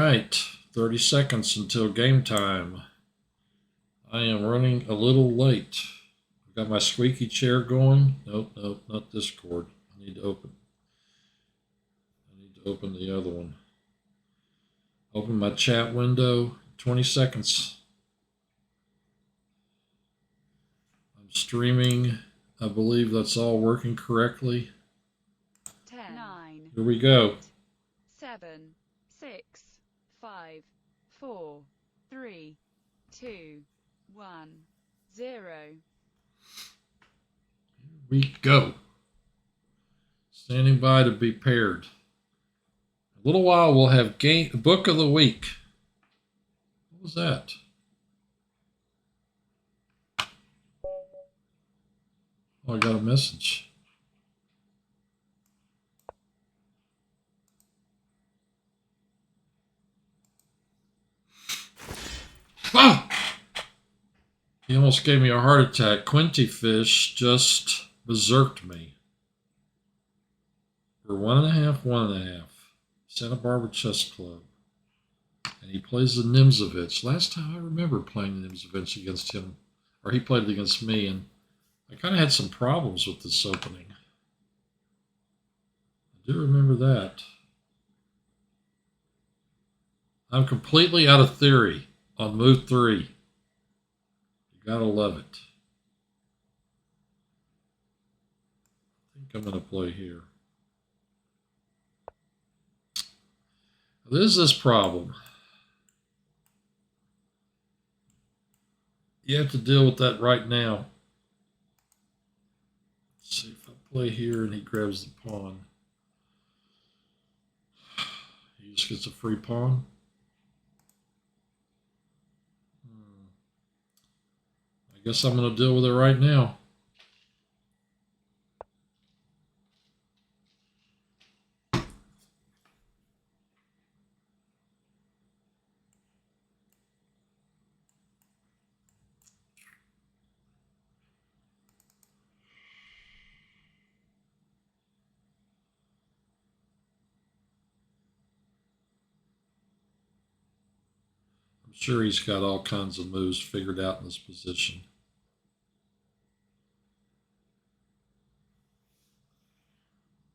right, 30 seconds until game time. I am running a little late. I've got my squeaky chair going. Nope, not Discord. I need to open the other one. Open my chat window. 20 seconds. I'm streaming. I believe that's all working correctly. 10, 9, here we go. 8, 7, 6, 5, 4, 3, 2, 1, 0. Here we go. Standing by to be paired. A little while we'll have book of the week. What was that? Oh, I got a message. Ah! He almost gave me a heart attack. Quinty Fish just berserked me. For 1.5. Santa Barbara Chess Club. And he plays the Nimzovich. Last time I remember playing the Nimzovich against him, or he played it against me, and I kind of had some problems with this opening. I do remember that. I'm completely out of theory on move 3. You gotta love it. I think I'm gonna play here. There's this problem. You have to deal with that right now. Let's see if I play here and he grabs the pawn. He just gets a free pawn. I guess I'm going to deal with it right now. I'm sure he's got all kinds of moves figured out in this position.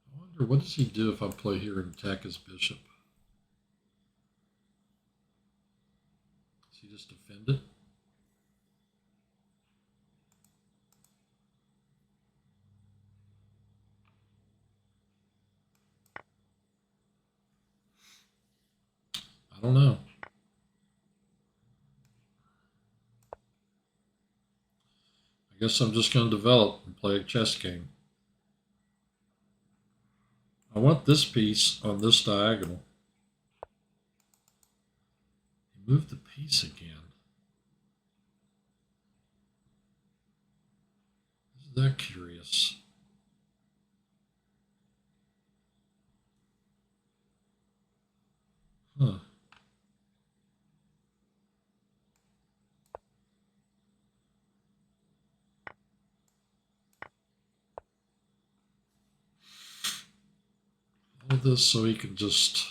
I wonder, what does he do if I play here and attack his bishop? Does he just defend it? I don't know. I guess I'm just going to develop and play a chess game. I want this piece on this diagonal. He moved the piece again. Isn't that curious? Huh. All this so he can just...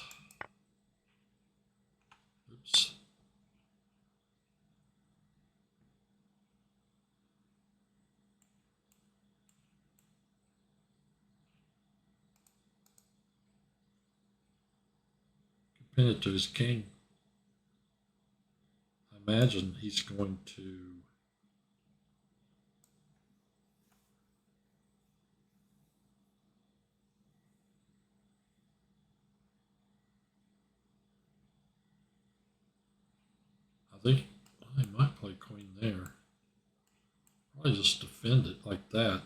Oops. Pin it to his king. I imagine he's going to... I think I might play queen there. Probably just defend it like that.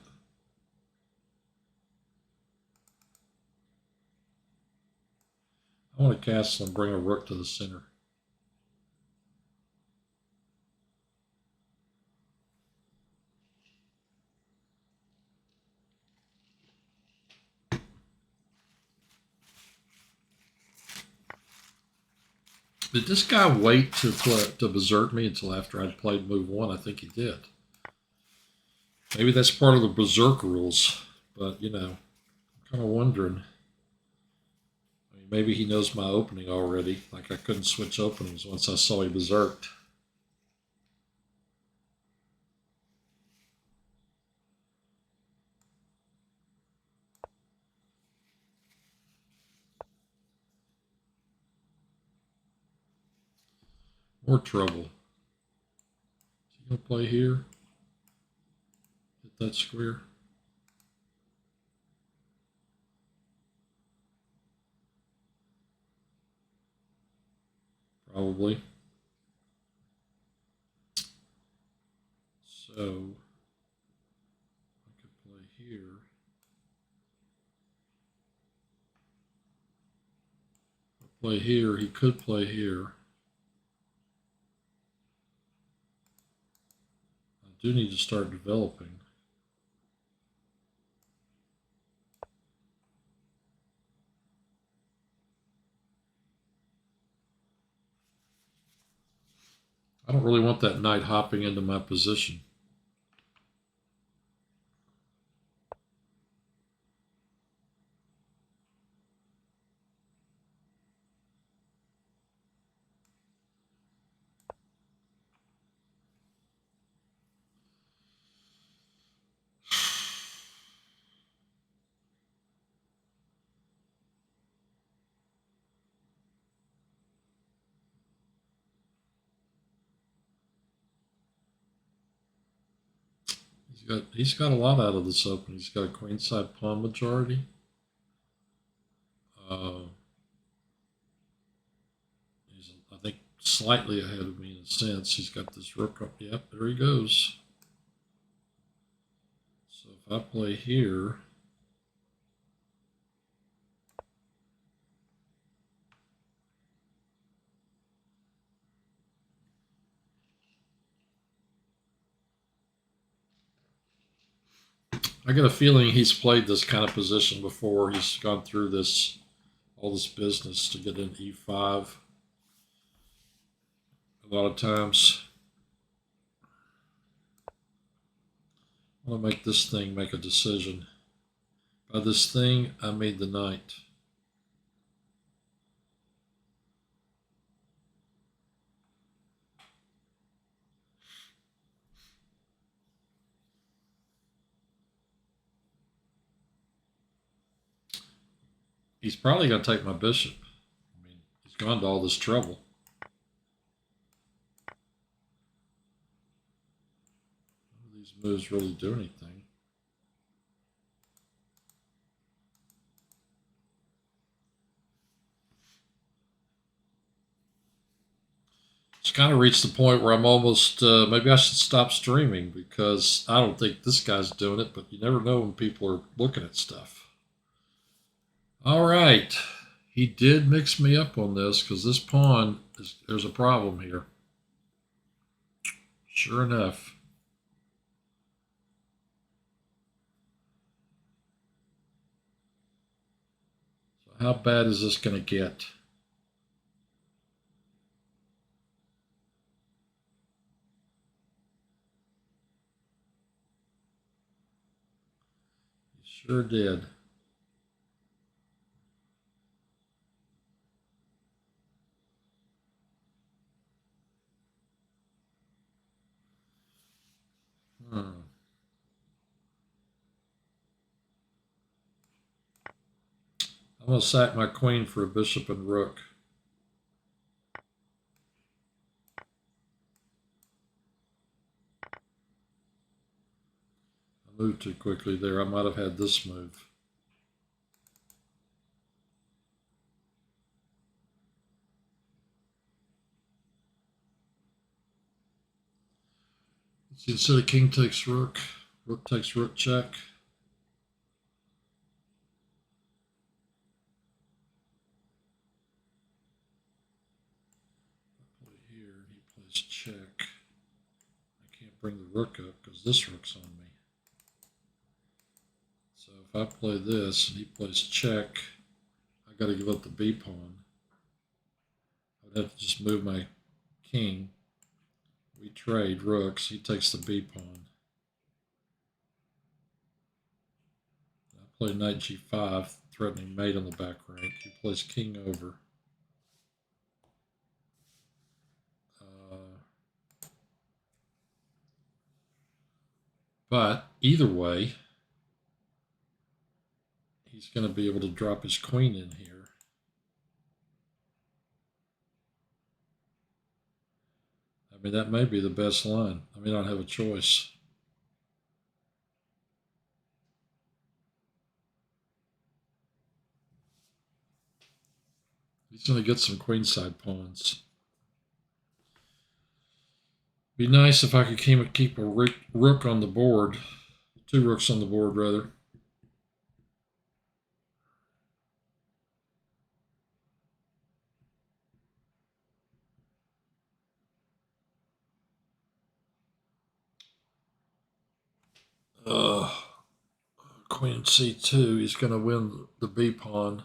I want to castle and bring a rook to the center. Did this guy wait to berserk me until after I'd played move 1? I think he did. Maybe that's part of the berserk rules, but you know, I'm kind of wondering. I Maybe he knows my opening already. Like I couldn't switch openings once I saw he berserked. More trouble. Is he gonna play here? Hit that square. Probably. So I could play here. If I play here, he could play here. I do need to start developing. I don't really want that knight hopping into my position. He's got a lot out of this open. He's got a queenside pawn majority. He's, I think, slightly ahead of me in a sense. He's got this rook up. Yep, there he goes. So if I play here, I get a feeling he's played this kind of position before. He's gone through this, all this business to get an e5 a lot of times. I want to make this thing make a decision. By this thing, I made the knight. He's probably going to take my bishop. I mean, he's gone to all this trouble. None of these moves really do anything. It's kind of reached the point where I'm almost, maybe I should stop streaming because I don't think this guy's doing it, but you never know when people are looking at stuff. All right. He did mix me up on this because this pawn, there's a problem here. Sure enough. So how bad is this going to get? He sure did. I'm going to sack my queen for a bishop and rook. I moved too quickly there. I might have had this move. Let's see, instead of king takes rook, rook takes rook check. Here, he plays check. I can't bring the rook up because this rook's on me. So if I play this and he plays check, I got to give up the b pawn. I would have to just move my king. We trade rooks. He takes the b pawn. I play knight g5. threatening mate on the back rank. He plays king over. But either way, he's going to be able to drop his queen in here. I mean, that may be the best line. I may not have a choice. He's going to get some queenside pawns. Be nice if I could keep a rook on the board. 2 rooks on the board, rather. Queen c2. He's going to win the b pawn.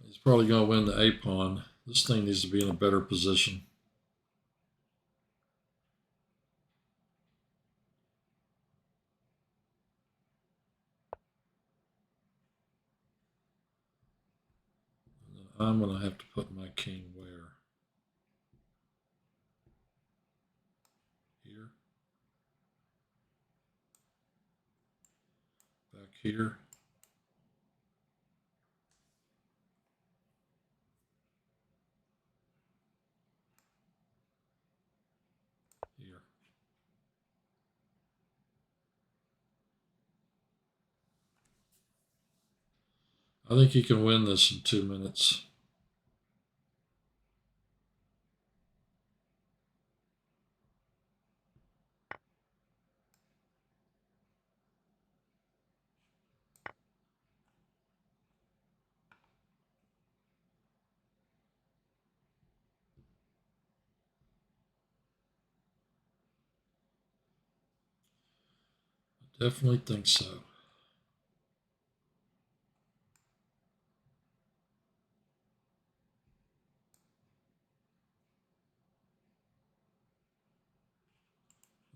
He's probably going to win the a pawn. This thing needs to be in a better position. I'm going to have to put my king where? Here. Back here. Here. I think he can win this in 2 minutes. I definitely think so.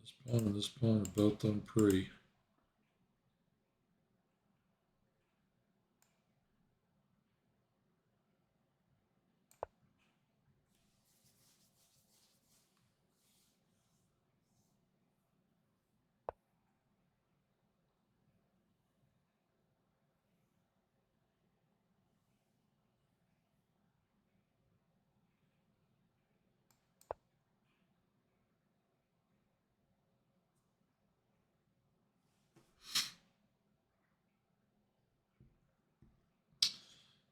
This pawn and this pawn are both on pre.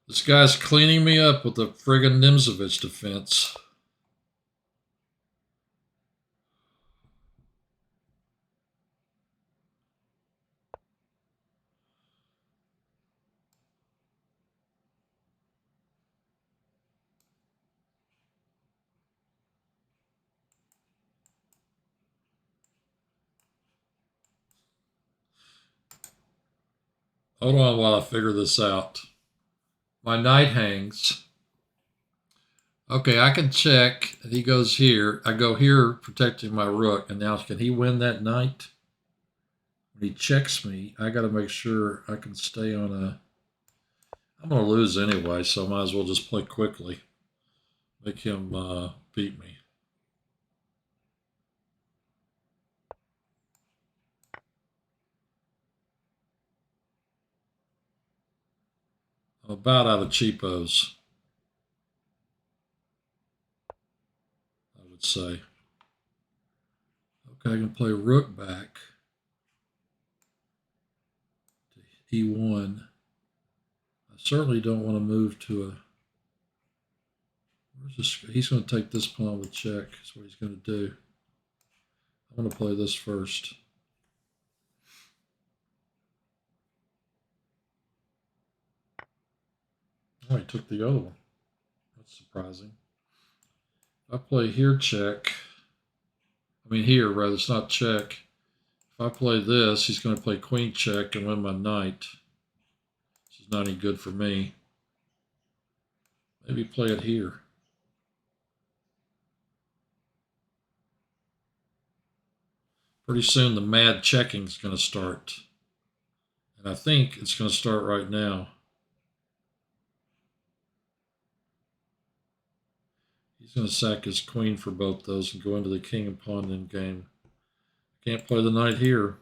This guy's cleaning me up with the friggin' Nimzovich defense. Hold on while I figure this out. My knight hangs. Okay, I can check. He goes here. I go here protecting my rook. And now can he win that knight? When he checks me, I got to make sure I can stay on a... I'm going to lose anyway, so I might as well just play quickly. Make him beat me. I'm about out of cheapos, I would say. Okay, I can play rook back to e1. I certainly don't want to move to a... Where's this? He's going to take this pawn with check. That's what he's going to do. I'm going to play this first. Oh, he took the other one. That's surprising. If I play here check, I mean here rather, it's not check. If I play this, he's going to play queen check and win my knight. This is not any good for me. Maybe play it here. Pretty soon the mad checking is going to start. And I think it's going to start right now. He's going to sack his queen for both those and go into the king and pawn end game. Can't play the knight here.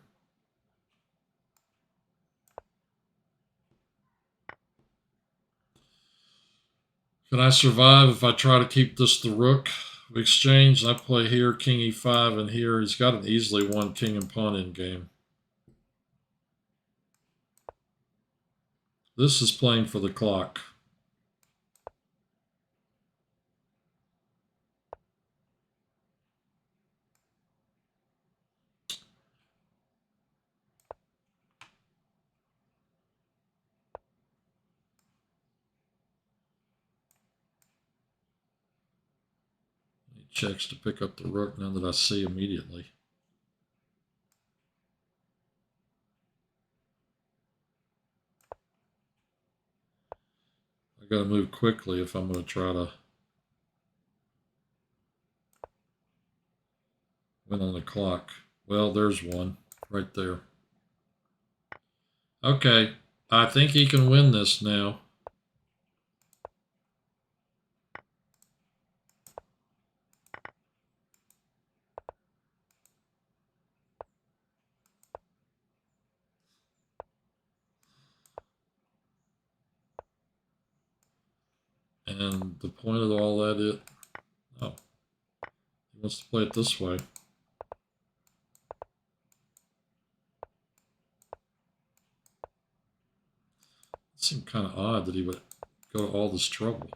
Can I survive if I try to keep this the rook? We exchange, I play here, king e5, and here he's got an easily won king and pawn end game. This is playing for the clock. He checks to pick up the rook now that I see immediately. I got to move quickly if I'm going to try to win on the clock. Well, there's one right there. Okay, I think he can win this now. And the point of all that is, oh, he wants to play it this way. It seemed kind of odd that he would go to all this trouble.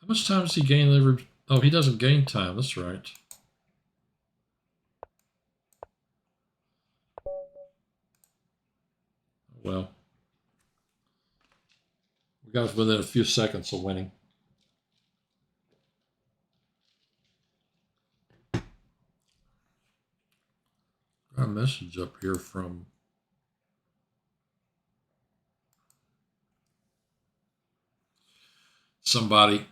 How much time does he gain every... Oh, he doesn't gain time. That's right. Well, we got within a few seconds of winning. Got a message up here from somebody.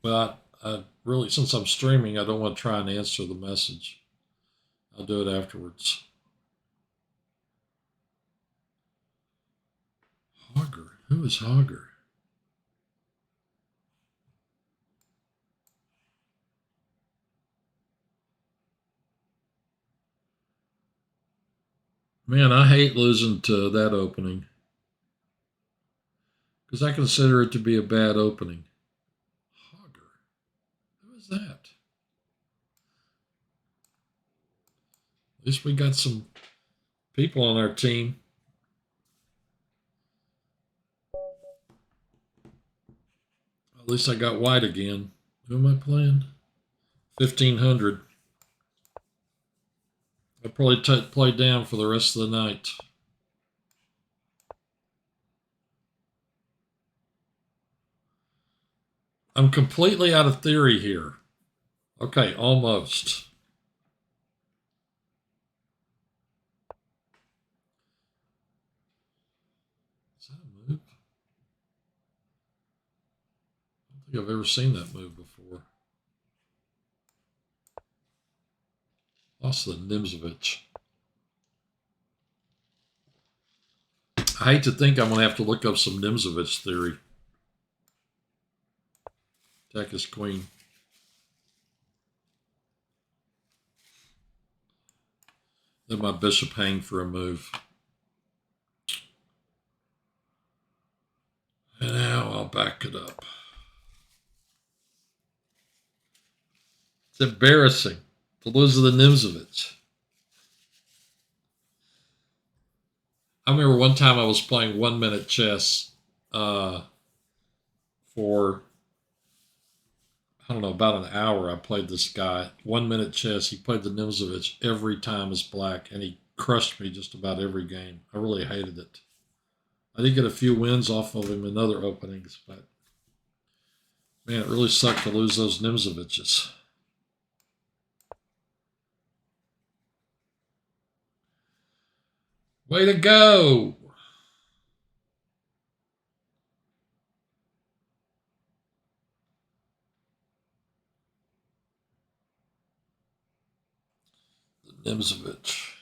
Well, I really, since I'm streaming, I don't want to try and answer the message. I'll do it afterwards. Hogger? Who is Hogger? Man, I hate losing to that opening. Because I consider it to be a bad opening. Hogger? Who is that? At least we got some people on our team. At least I got white again. Who am I playing? 1500. I'll probably play down for the rest of the night. I'm completely out of theory here. Okay, almost. Is that a move? I don't think I've ever seen that move before. Lost to the Nimzovich. I hate to think I'm going to have to look up some Nimzovich theory. Attack his queen. Then my bishop hang for a move. And now I'll back it up. It's embarrassing to lose to the Nimzovich. I remember one time I was playing 1 minute chess for, I don't know, about an hour. I played this guy. 1 minute chess. He played the Nimzovich every time as black, and he crushed me just about every game. I really hated it. I did get a few wins off of him in other openings, but man, it really sucked to lose those Nimzoviches. Way to go! The Nimzovich.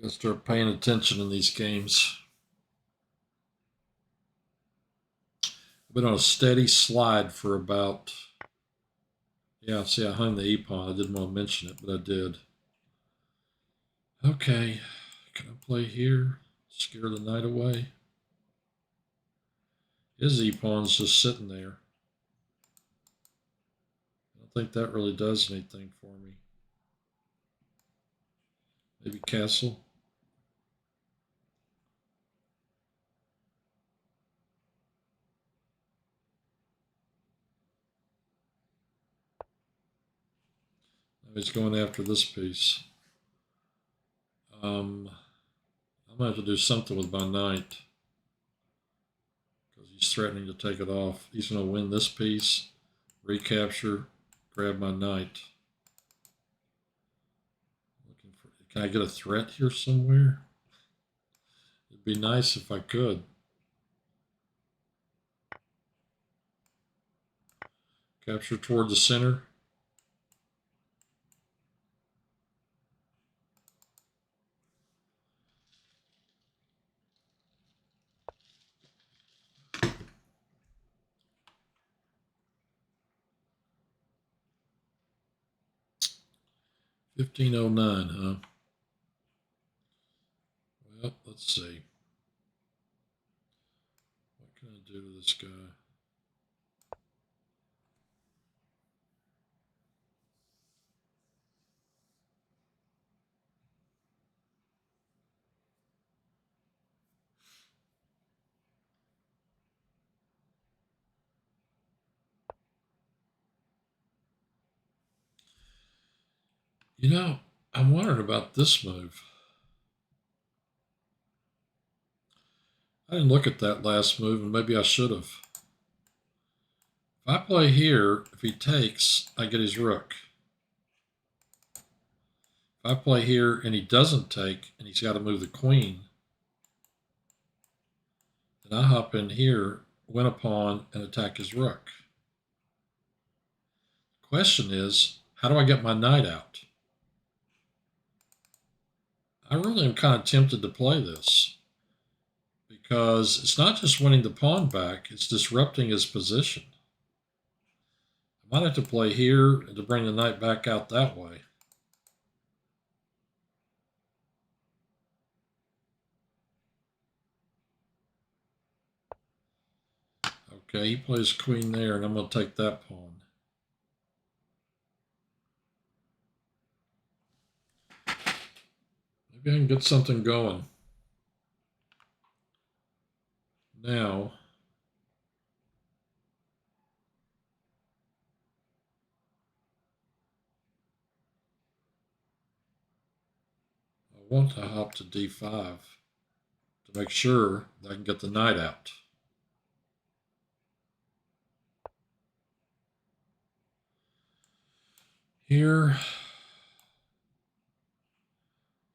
Gotta start paying attention in these games. I've been on a steady slide for about. Yeah, see, I hung the e-pawn. I didn't want to mention it, but I did. Okay, can I play here? Scare the knight away. His e-pawn's just sitting there. I don't think that really does anything for me. Maybe castle. Now he's going after this piece. I'm gonna have to do something with my knight because he's threatening to take it off. He's gonna win this piece, recapture, grab my knight. Looking for. Can I get a threat here somewhere? It'd be nice if I could. Capture toward the center. $15.09, huh? Well, let's see. What can I do to this guy? You know, I'm wondering about this move. I didn't look at that last move, and maybe I should have. If I play here, if he takes, I get his rook. If I play here and he doesn't take, and he's got to move the queen, then I hop in here, win a pawn, and attack his rook. The question is, how do I get my knight out? I really am kind of tempted to play this because it's not just winning the pawn back, it's disrupting his position. I might have to play here to bring the knight back out that way. Okay, he plays queen there, and I'm going to take that pawn. Maybe I can get something going. Now, I want to hop to d5 to make sure that I can get the knight out. Here,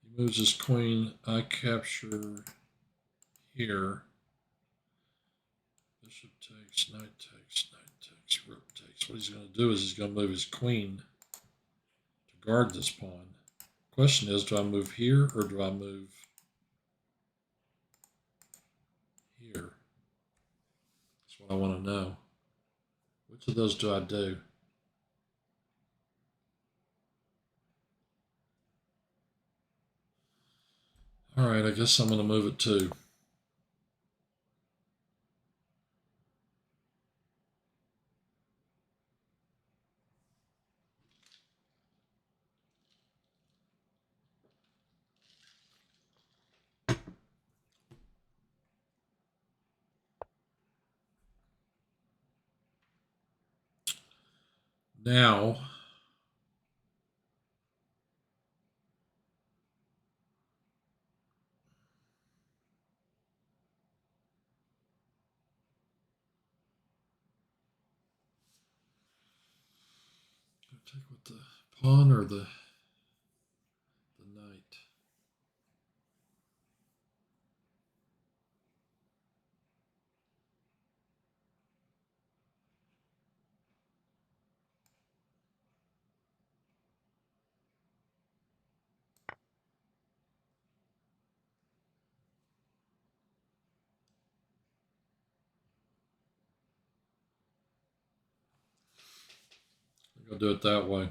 he moves his queen. I capture here. Bishop takes, knight takes, rook takes. What he's going to do is he's going to move his queen to guard this pawn. Question is, do I move here or do I move here? That's what I want to know. Which of those do I do? All right, I guess I'm going to move it too. Now, take with the pawn or the knight. We'll do it that way.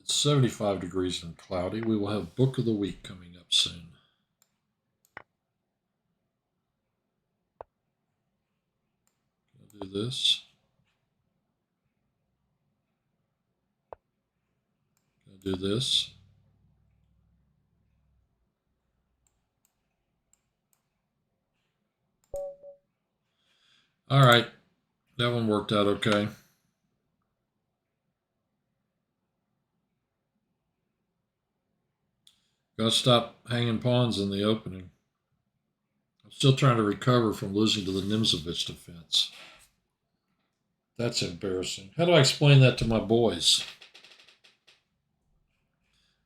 It's 75 degrees and cloudy. We will have Book of the Week coming up soon. I'll do this. I'll do this. All right. That one worked out okay. Gotta stop hanging pawns in the opening. I'm still trying to recover from losing to the Nimzovich defense. That's embarrassing. How do I explain that to my boys?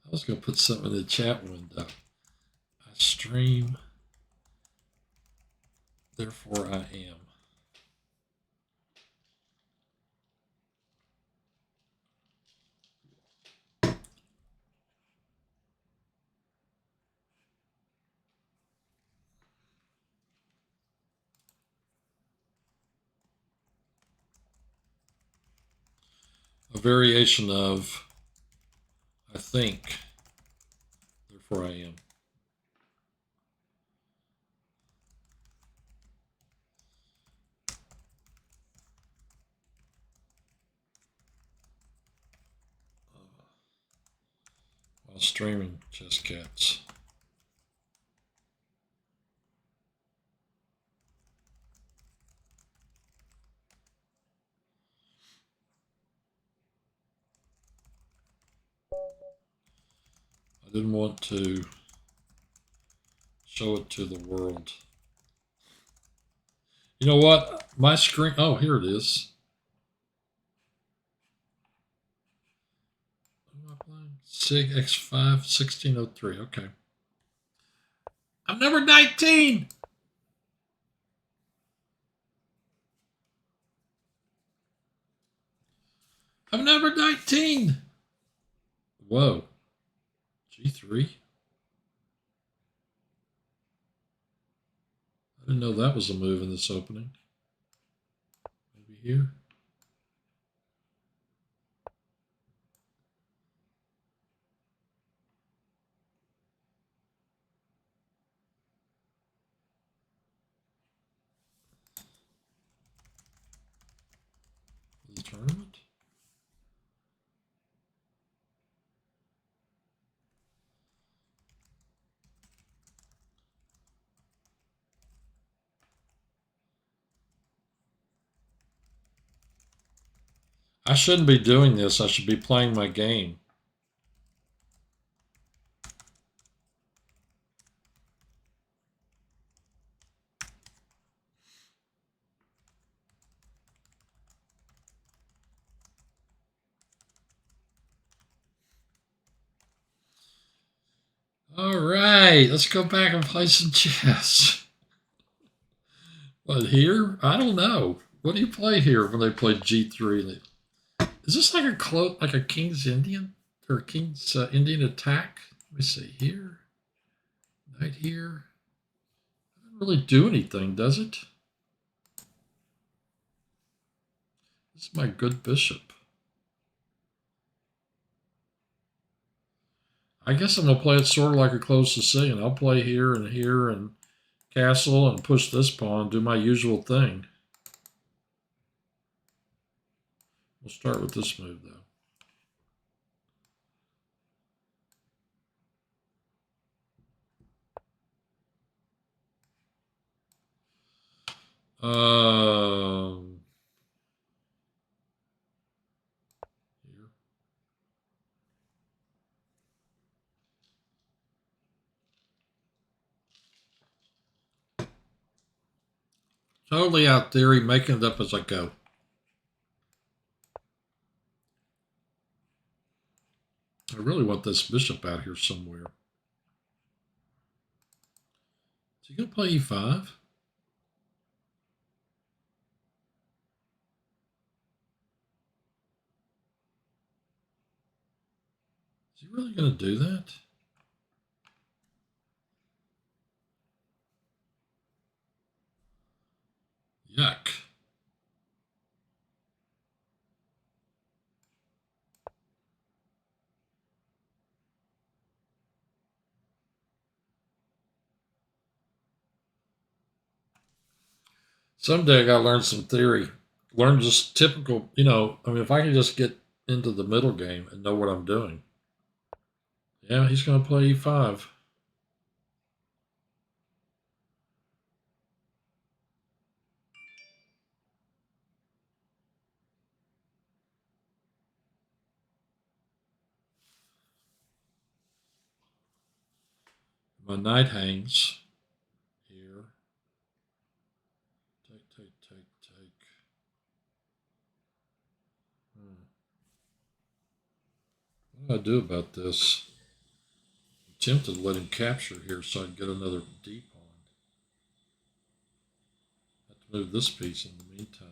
I was going to put something in the chat window. I stream, therefore I am. A variation of I think, therefore I am. While streaming Chess Cats. I didn't want to show it to the world. You know what? My screen, oh, here it is. What am I playing? SIG X5 1603. Okay. I'm number 19. I'm number 19. Whoa. G3. I didn't know that was a move in this opening. Maybe here. The tournament. I shouldn't be doing this. I should be playing my game. All right, let's go back and play some chess. What, here? I don't know. What do you play here when they play G3? Is this like a King's Indian or King's Indian attack? Let me see here. Knight here. Doesn't really do anything, does it? This is my good bishop. I guess I'm gonna play it sort of like a close decision. I'll play here and castle and push this pawn, do my usual thing. We'll start with this move though. Here. Totally out theory, making it up as I go. I really want this bishop out here somewhere. Is he going to play e5? he really going to do that? Yuck. Someday I got to learn some theory. Learn just typical, I mean, if I can just get into the middle game and know what I'm doing. Yeah, he's going to play e5. My knight hangs here. Take. What do I do about this? I'm tempted to let him capture here so I can get another d pawn. I have to move this piece in the meantime.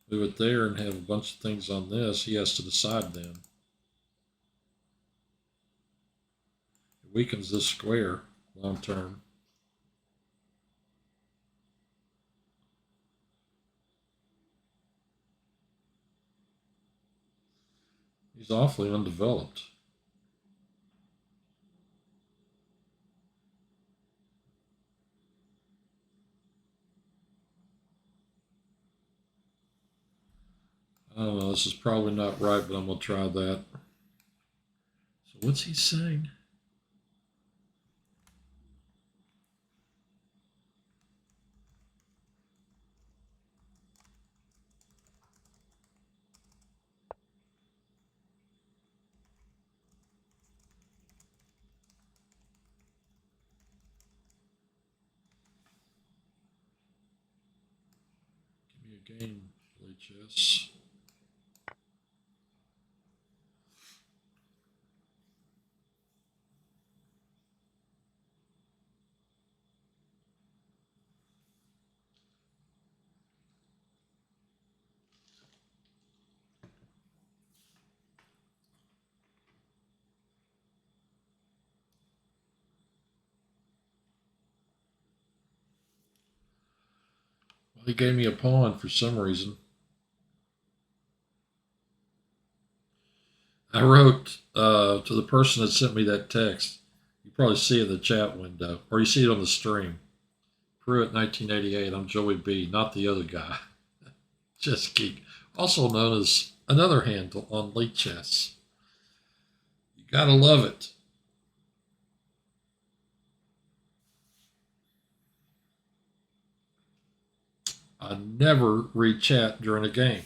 Move it there and have a bunch of things on this. He has to decide then. It weakens this square long term. He's awfully undeveloped. I don't know, this is probably not right, but I'm going to try that. So what's he saying? Give me a game, play chess. Well, he gave me a pawn for some reason. I wrote to the person that sent me that text. You probably see it in the chat window, or you see it on the stream. Pruitt, 1988. I'm Joey B, not the other guy. Chess Geek, also known as another handle on Lichess. You gotta love it. I never read chat during a game.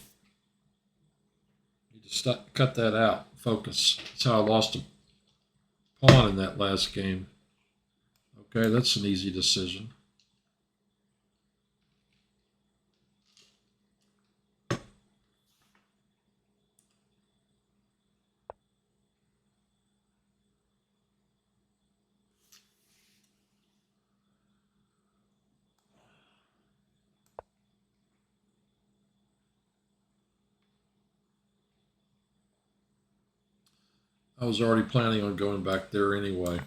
You just cut that out. Focus. That's how I lost a pawn in that last game. Okay, that's an easy decision. I was already planning on going back there anyway.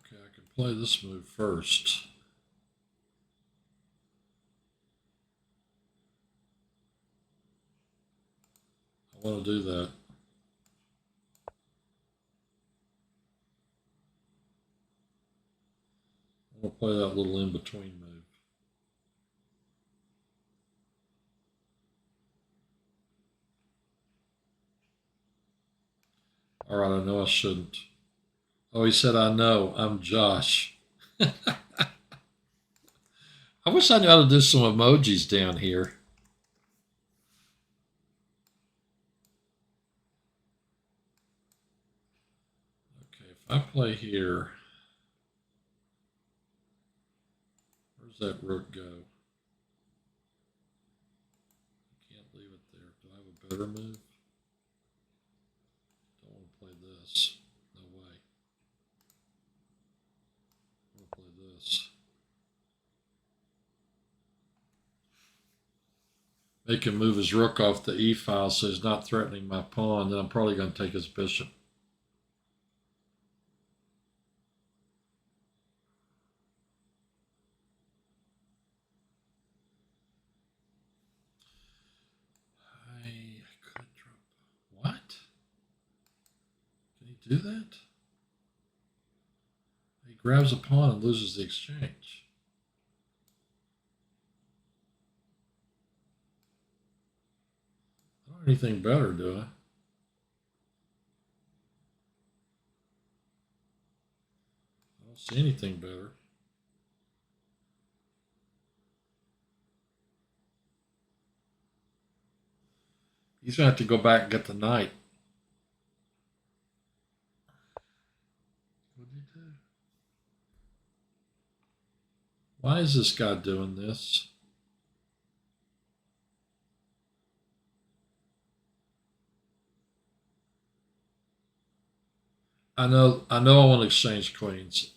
Okay, I can play this move first. I want to do that. I'm going to play that little in-between move. All right, I know I shouldn't. Oh, he said, I know. I'm Josh. I wish I knew how to do some emojis down here. Okay, if I play here, where's that rook go? Can't leave right there. Do I have a better move? Don't want to play this. No way. I want to play this. Make him move his rook off the e file so he's not threatening my pawn. Then I'm probably going to take his bishop. I could drop. What? Can he do that? He grabs a pawn and loses the exchange. I don't have anything better, do I? I don't see anything better. He's going to have to go back and get the knight. What did he do? Why is this guy doing this? I know I want to exchange queens.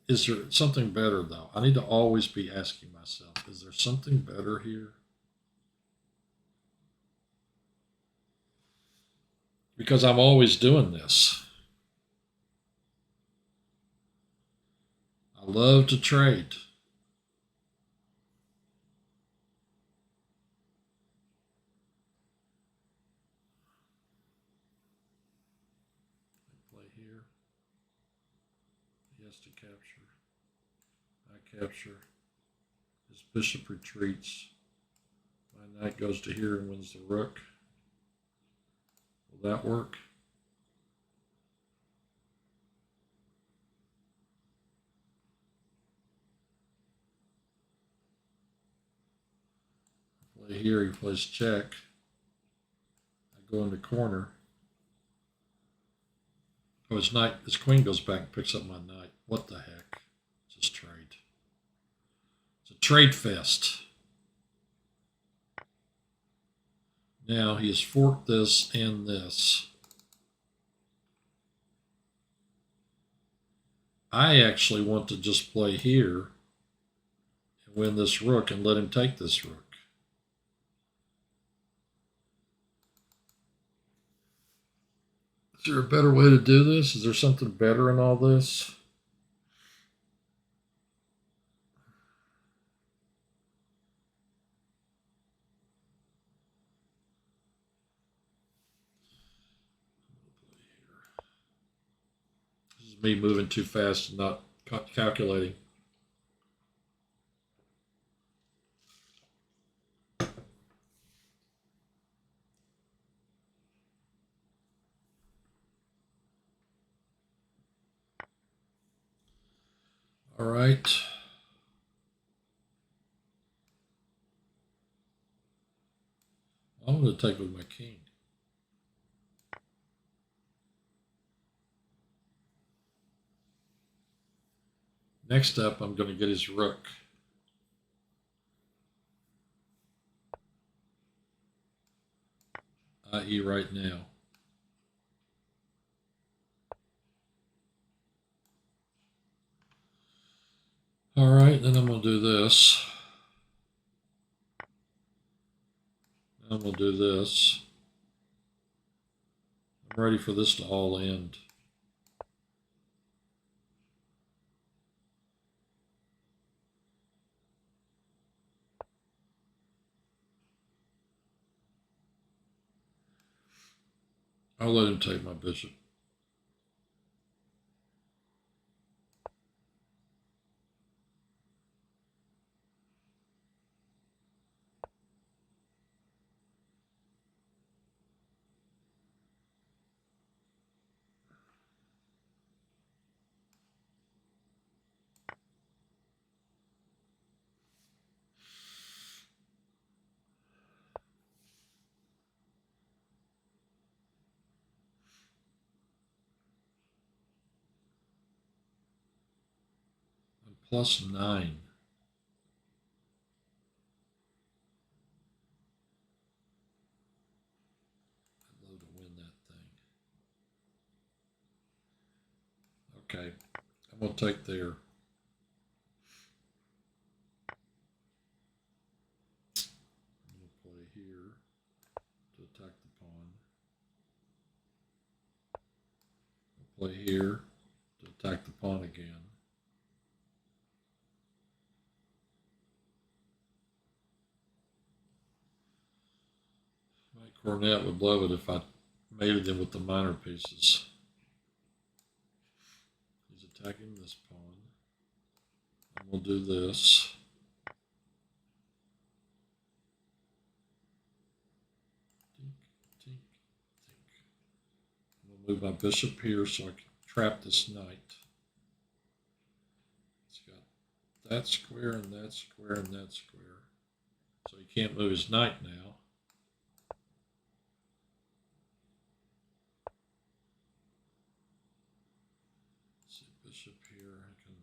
Is there something better though? I need to always be asking myself, is there something better here? Because I'm always doing this. I love to trade. Play here. He has to capture. I capture. His bishop retreats. My knight goes to here and wins the rook. Will that work? Play here, he plays check. I go in the corner. Oh, his queen goes back and picks up my knight. What the heck? Just trade. It's a trade fest. Now he has forked this and this. I actually want to just play here and win this rook and let him take this rook. Is there a better way to do this? Is there something better in all this? This is me moving too fast and not calculating. All right. I'm going to take with my king. Next up, I'm going to get his rook. I.e. right now. All right, then I'm going to do this. I'm going to do this. I'm ready for this to all end. I'll let him take my bishop. I'm +9. Okay, I'm going to take there. I'm going to play here to attack the pawn. I'll play here to attack the pawn again. Mike Cornett would love it if I mated him with the minor pieces. He's attacking this pawn. And we'll do this. Tink, tink, tink. I'm going to move my bishop here so I can trap this knight. It's got that square and that square and that square. So he can't move his knight now. Let's see, bishop here. I can.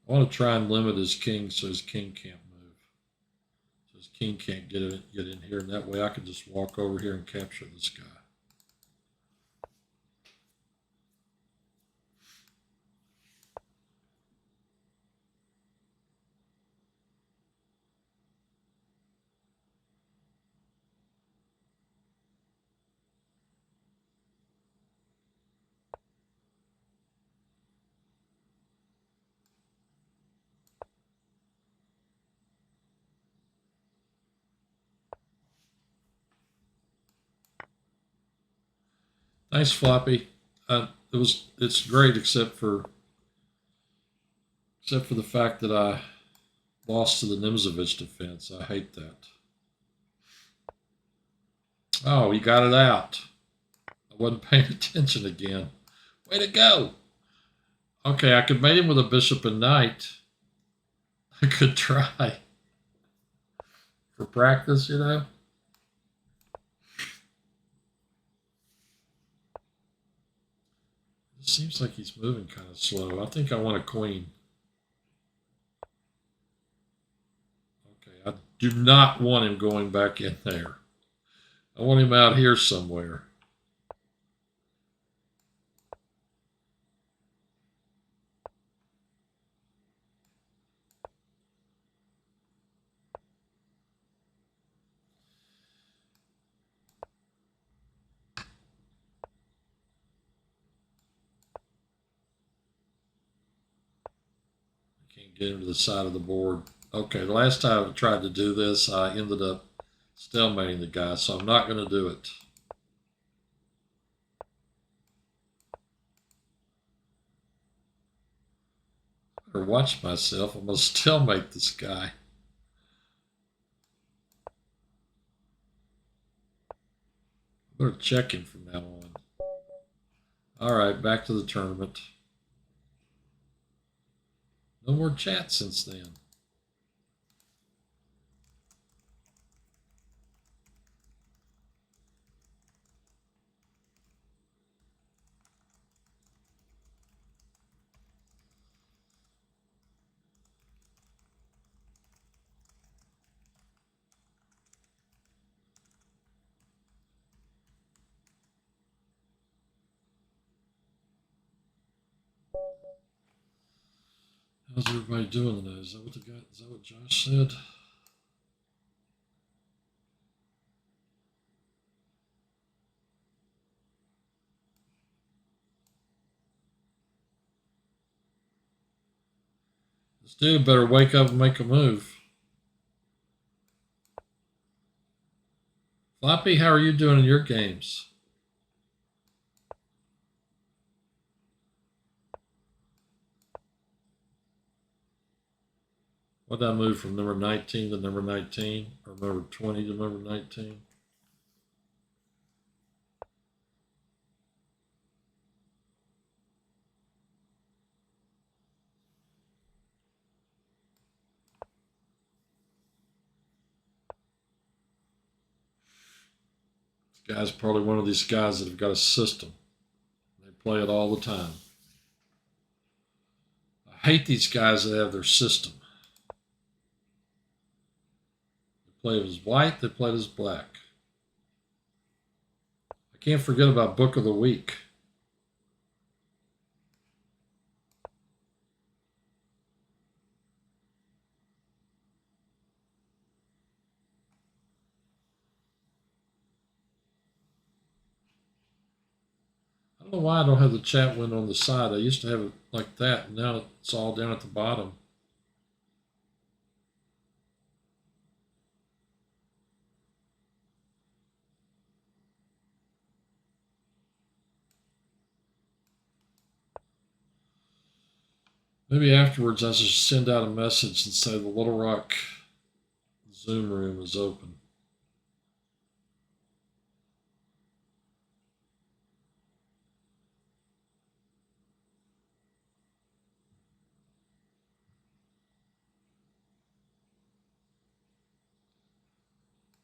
I want to try and limit his king so his king can't move. So his king can't get in here, and that way I can just walk over here and capture this guy. Thanks, Floppy. It's great except for the fact that I lost to the Nimzovich defense. I hate that. Oh, he got it out. I wasn't paying attention again. Way to go. Okay, I could mate him with a bishop and knight. I could try. For practice, you know. It seems like he's moving kind of slow. I think I want a queen. Okay, I do not want him going back in there. I want him out here somewhere. Can't get him to the side of the board. Okay, the last time I tried to do this, I ended up stalemating the guy, so I'm not going to do it. I better watch myself. I'm going to stalemate this guy. I better check him from now on. All right, back to the tournament. No more chat since then. How's everybody doing today? Is that what Josh said? This dude better wake up and make a move. Floppy, how are you doing in your games? What did I move from number 19 to number 19? Or number 20 to number 19? This guy's probably one of these guys that have got a system. They play it all the time. I hate these guys that have their system. played as white, they played as black. I can't forget about Book of the Week. I don't know why I don't have the chat window on the side. I used to have it like that, and now it's all down at the bottom. Maybe afterwards I should send out a message and say the Little Rock Zoom room is open.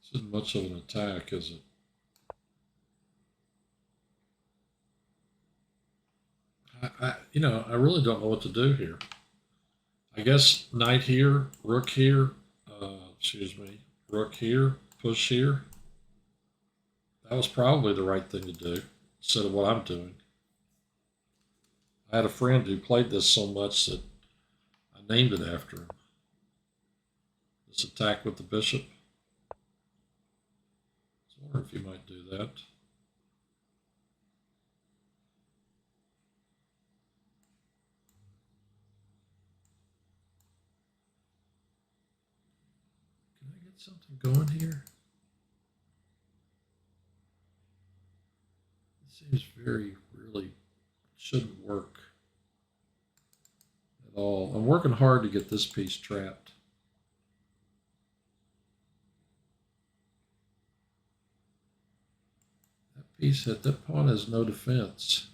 This isn't much of an attack, is it? I really don't know what to do here. I guess knight here, rook here, rook here, push here. That was probably the right thing to do instead of what I'm doing. I had a friend who played this so much that I named it after him. This attack with the bishop. I was wondering if you might do that. Can I get something going here? It seems really shouldn't work at all. I'm working hard to get this piece trapped. That pawn has no defense.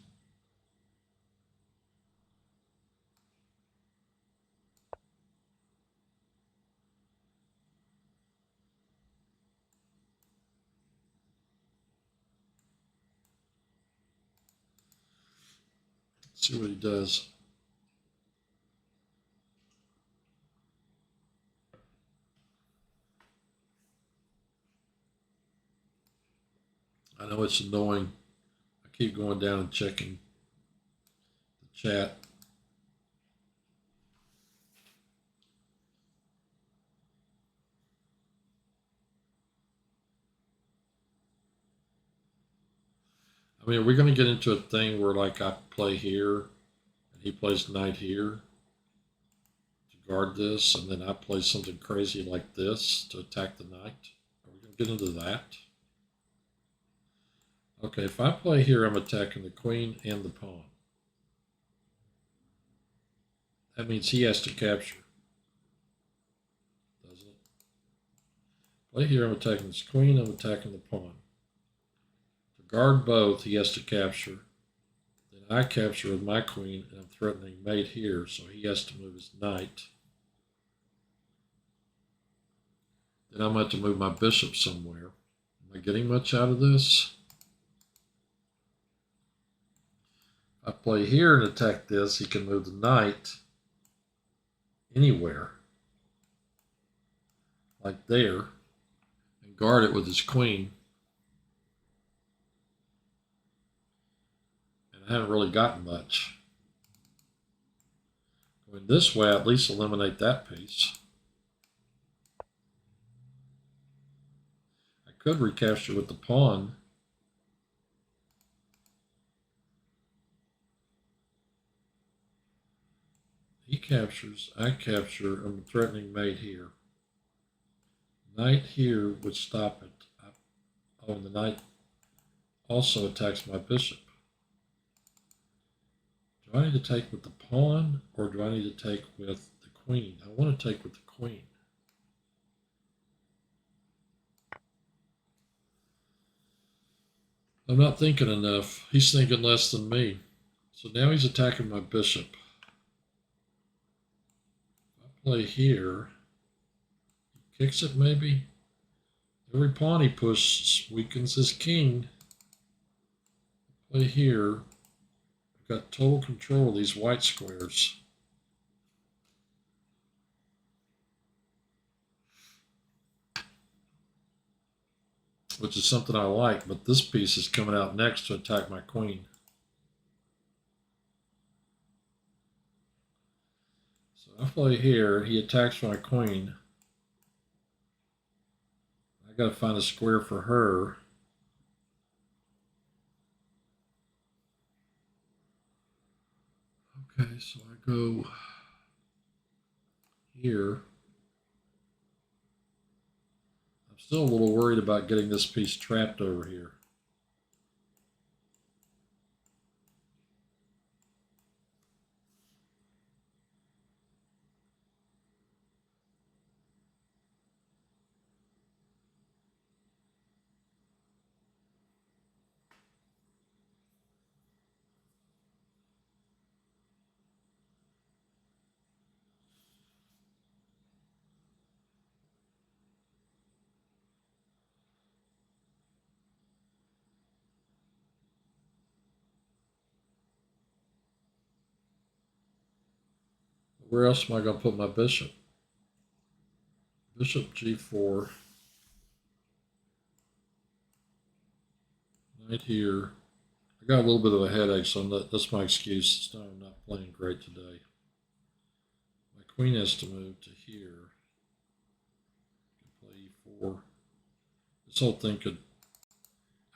Let's see what he does. I know it's annoying. I keep going down and checking the chat. I mean, are we going to get into a thing where, like, I play here and he plays knight here to guard this, and then I play something crazy like this to attack the knight? Are we going to get into that? Okay, if I play here, I'm attacking the queen and the pawn. That means he has to capture, doesn't it? Play here, I'm attacking this queen, I'm attacking the pawn. To guard both, he has to capture. Then I capture with my queen, and I'm threatening mate here, so he has to move his knight. Then I'm going to have to move my bishop somewhere. Am I getting much out of this? If I play here and attack this, he can move the knight anywhere, like there, and guard it with his queen. And I haven't really gotten much. Going this way, I at least eliminate that piece. I could recapture with the pawn. He captures, I capture, I'm threatening mate here. Knight here would stop it. Oh, and the knight also attacks my bishop. Do I need to take with the pawn, or do I need to take with the queen? I want to take with the queen. I'm not thinking enough. He's thinking less than me. So now he's attacking my bishop. If I play here, he kicks it maybe. Every pawn he pushes weakens his king. Play here. I've got total control of these white squares. which is something I like, but this piece is coming out next to attack my queen. So I play here, and he attacks my queen. I got to find a square for her. Okay, so I go here. I'm still a little worried about getting this piece trapped over here. Where else am I going to put my bishop? Bishop g4. Right here. I got a little bit of a headache, so that's my excuse. I'm not playing great today. My queen has to move to here. Play e4. This whole thing could...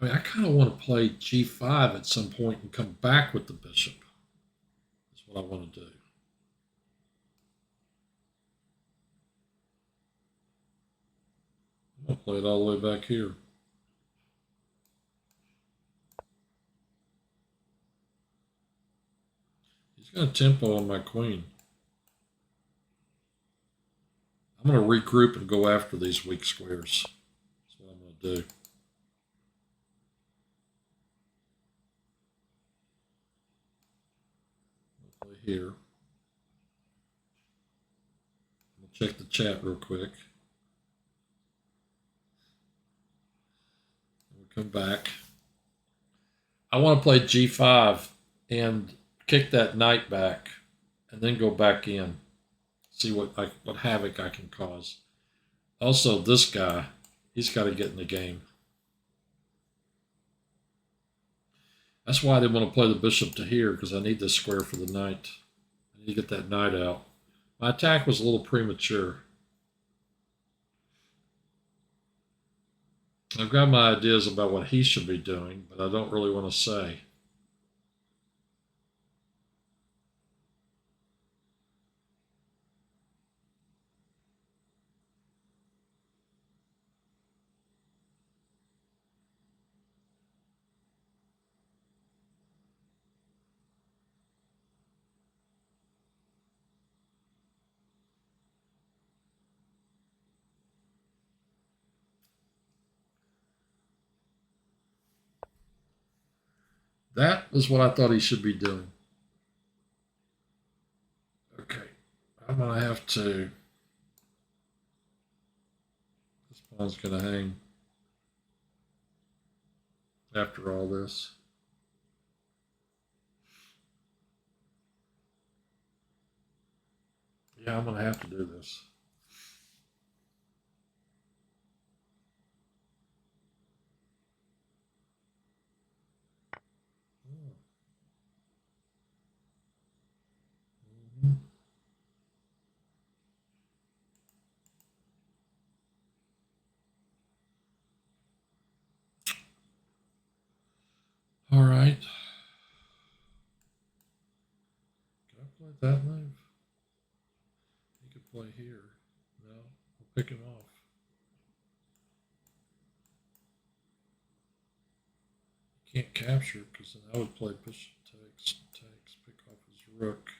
I mean, I kind of want to play g5 at some point and come back with the bishop. That's what I want to do. I'm going to play it all the way back here. He's got a tempo on my queen. I'm going to regroup and go after these weak squares. That's what I'm going to do. I'll play here. I'm going to check the chat real quick. We'll come back. I want to play g5 and kick that knight back and then go back in. See what havoc I can cause. Also, this guy, he's got to get in the game. That's why I didn't want to play the bishop to here, because I need this square for the knight. I need to get that knight out. My attack was a little premature. I've got my ideas about what he should be doing, but I don't really want to say. That is what I thought he should be doing. Okay, I'm going to have to... This pawn's going to hang after all this. Yeah, I'm going to have to do this. All right. Can I play that move? He could play here. No, I'll pick him off. Can't capture it because then I would play bishop takes, pick off his rook.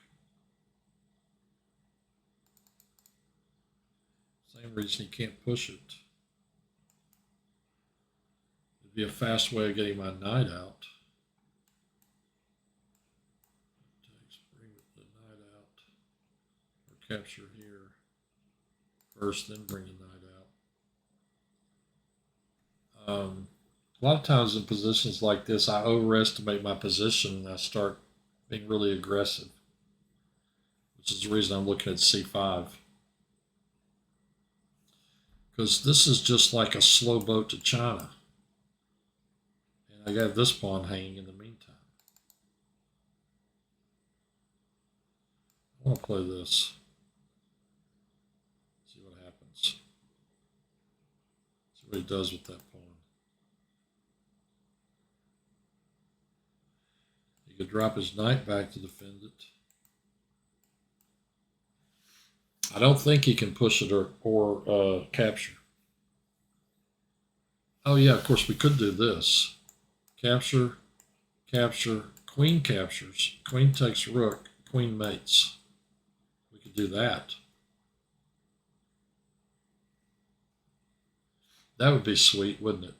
Same reason he can't push it. It'd be a fast way of getting my knight out. Takes, bring the knight out. Or capture here first, then bring the knight out. A lot of times in positions like this, I overestimate my position and I start being really aggressive, which is the reason I'm looking at c5. Because this is just like a slow boat to China. I got this pawn hanging in the meantime. I want to play this. See what happens. See what he does with that pawn. He could drop his knight back to defend it. I don't think he can push it or capture. Oh yeah, of course we could do this. Capture, capture, queen captures, queen takes rook, queen mates. We could do that. That would be sweet, wouldn't it?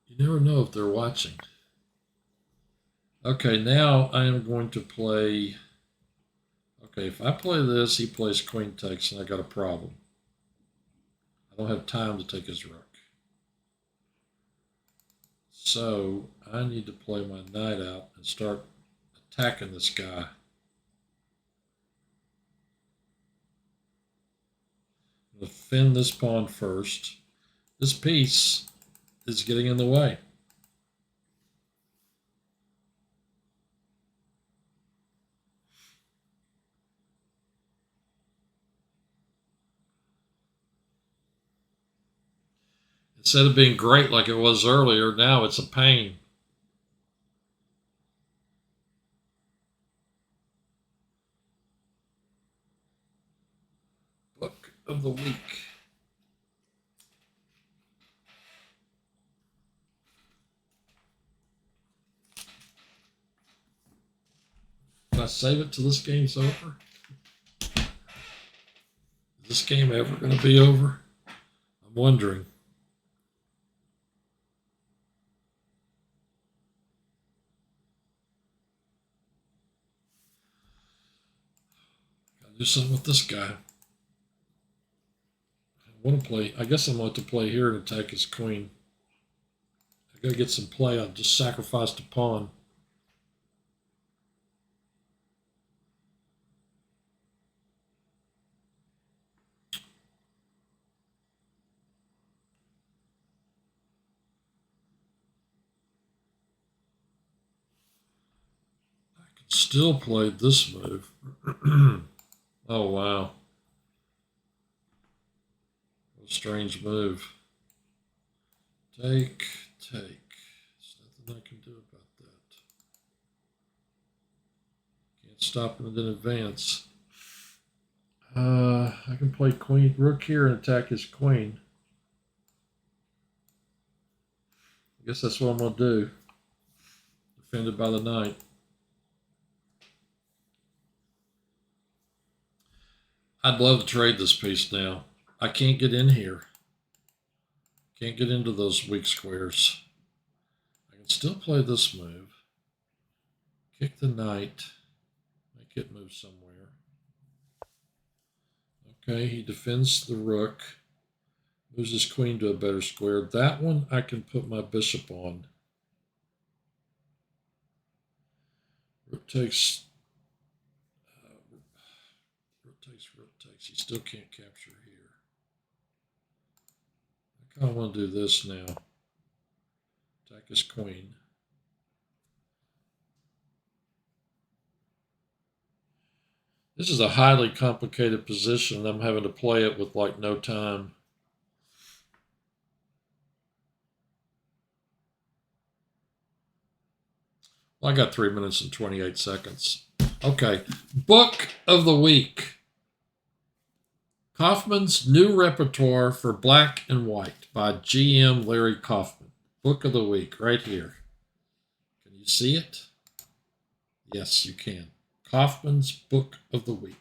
You never know if they're watching. Okay, now I am going to play. Okay, if I play this, he plays queen takes, and I got a problem. I don't have time to take his rook. So I need to play my knight out and start attacking this guy. I'm going to defend this pawn first. This piece is getting in the way. Instead of being great like it was earlier, now it's a pain. Book of the week. Can I save it till this game's over? Is this game ever going to be over? I'm wondering. Gotta do something with this guy. I want to play. I guess I'm going to play here and attack his queen. I gotta get some play. I'll just sacrifice the pawn. Still played this move. Oh, wow. What a strange move. Take, take. There's nothing I can do about that. Can't stop him and then advance. I can play queen, rook here and attack his queen. I guess that's what I'm going to do. Defended by the knight. I'd love to trade this piece now. I can't get in here. Can't get into those weak squares. I can still play this move. Kick the knight. Make it move somewhere. Okay, he defends the rook. Moves his queen to a better square. That one I can put my bishop on. Rook takes... rook takes. He still can't capture here. I kind of want to do this now. Attack his queen. This is a highly complicated position. I'm having to play it with like no time. Well, I got 3 minutes and 28 seconds. Okay, book of the week. Kaufman's New Repertoire for Black and White by G.M. Larry Kaufman. Book of the week, right here. Can you see it? Yes, you can. Kaufman's Book of the Week.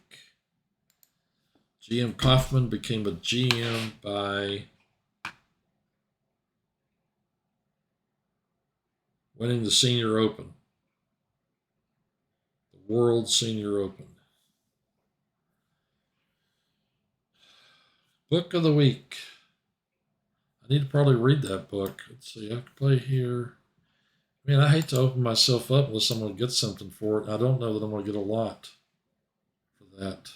G.M. Kaufman became a GM by winning the Senior Open, the World Senior Open. Book of the Week. I need to probably read that book. Let's see, I can play here. I mean, I hate to open myself up unless I'm going to get something for it. I don't know that I'm going to get a lot for that.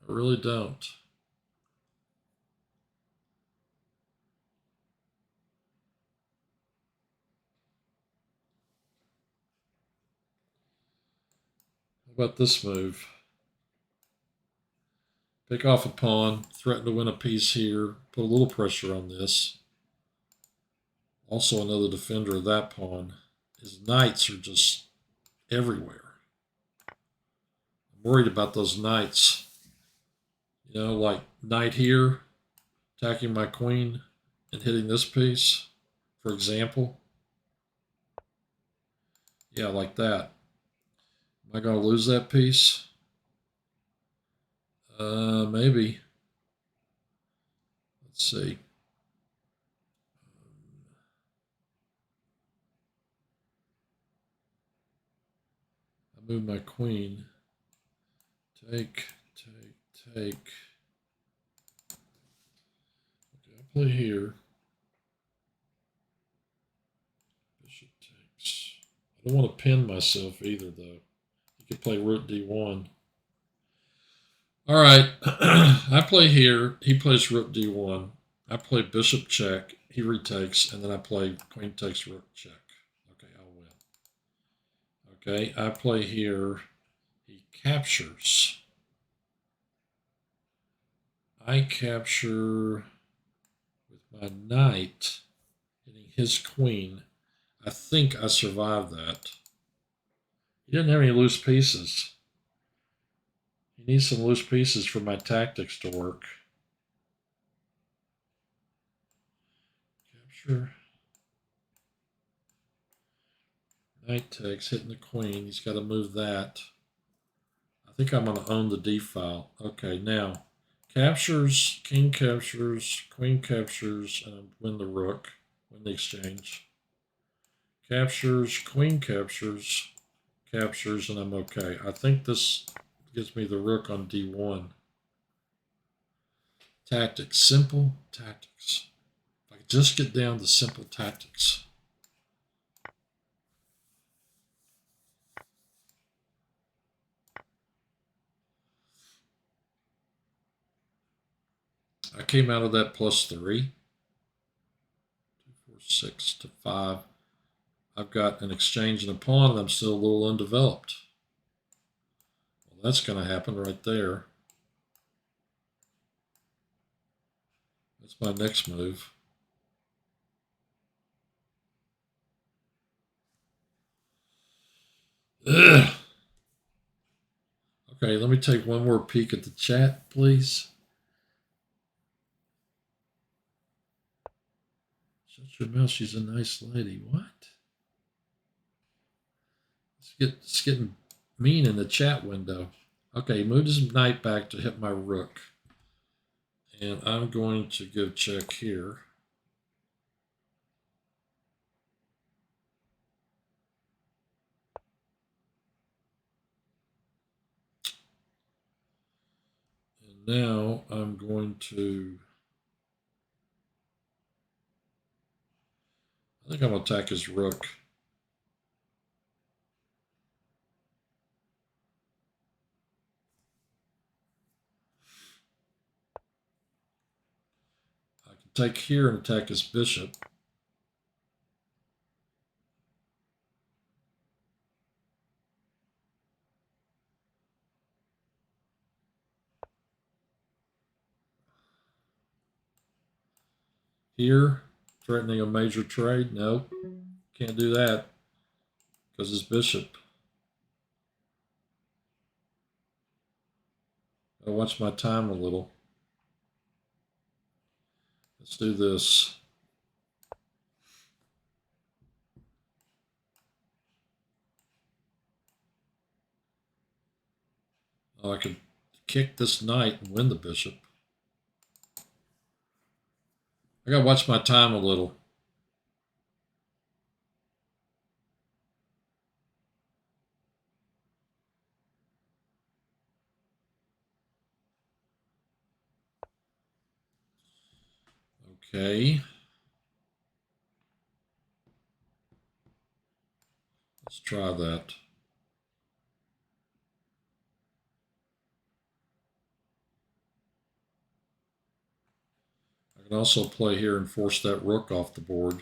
I really don't. How about this move? Pick off a pawn, threaten to win a piece here, put a little pressure on this. Also another defender of that pawn. His knights are just everywhere. I'm worried about those knights. You know, like knight here, attacking my queen and hitting this piece, for example. Yeah, like that. Am I going to lose that piece? Maybe. Let's see. I move my queen. Take. Okay, I play here. Bishop takes. I don't want to pin myself either, though. You could play rook d1. All right, I play here. He plays rook d1. I play bishop check. He retakes, and then I play queen takes rook check. Okay, I'll win. Okay, I play here. He captures. I capture with my knight, hitting his queen. I think I survived that. He didn't have any loose pieces. He needs some loose pieces for my tactics to work. Capture. Knight takes, hitting the queen. He's got to move that. I think I'm going to own the d file. Okay, now captures, king captures, queen captures, and I win the rook, win the exchange. Captures, queen captures, captures, and I'm okay. I think this gives me the rook on d1. Tactics, simple tactics. If I could just get down to simple tactics. I came out of that +3. 2, 4, 6 to 5. I've got an exchange and a pawn, and I'm still a little undeveloped. Well, that's going to happen right there. That's my next move. Ugh. Okay, let me take one more peek at the chat, please. Shut your mouth, she's a nice lady. What? It's getting mean in the chat window. Okay, move his knight back to hit my rook. And I'm going to give check here. And now I'm going to... I think I'm going to attack his rook. I can take here and attack his bishop. Here, threatening a major trade. Nope, can't do that because his bishop. I watch my time a little. Let's do this. Oh, I could kick this knight and win the bishop. I gotta watch my time a little. Okay. Let's try that. I can also play here and force that rook off the board.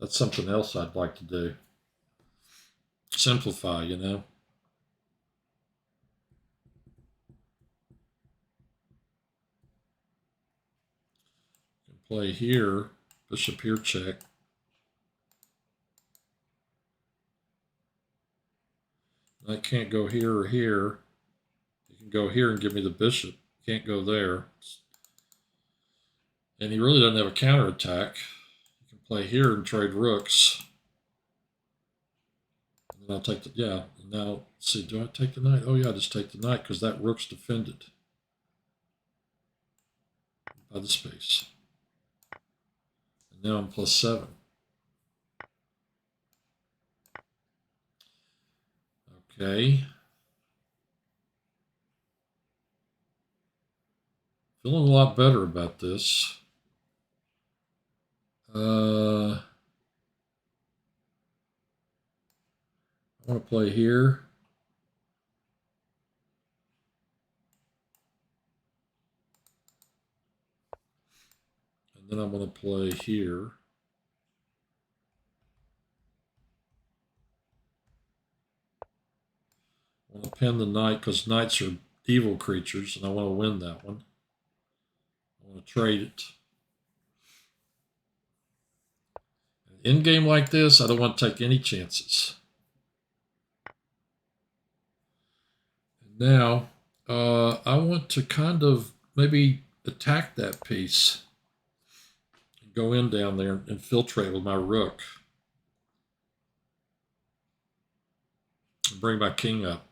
That's something else I'd like to do. Simplify, you know. play here. Bishop here, check. I can't go here or here. You can go here and give me the bishop. Can't go there. And he really doesn't have a counterattack. You can play here and trade rooks. And then I'll take the, yeah. And now, let's see, do I take the knight? Oh, yeah, I just take the knight because that rook's defended by the space. And now I'm +7. Okay. Feeling a lot better about this. I want to play here. And then I'm going to play here. I want to pin the knight because knights are evil creatures, and I want to win that one. I want to trade it. In game like this, I don't want to take any chances. And now, I want to kind of maybe attack that piece and go in down there and infiltrate with my rook. And bring my king up.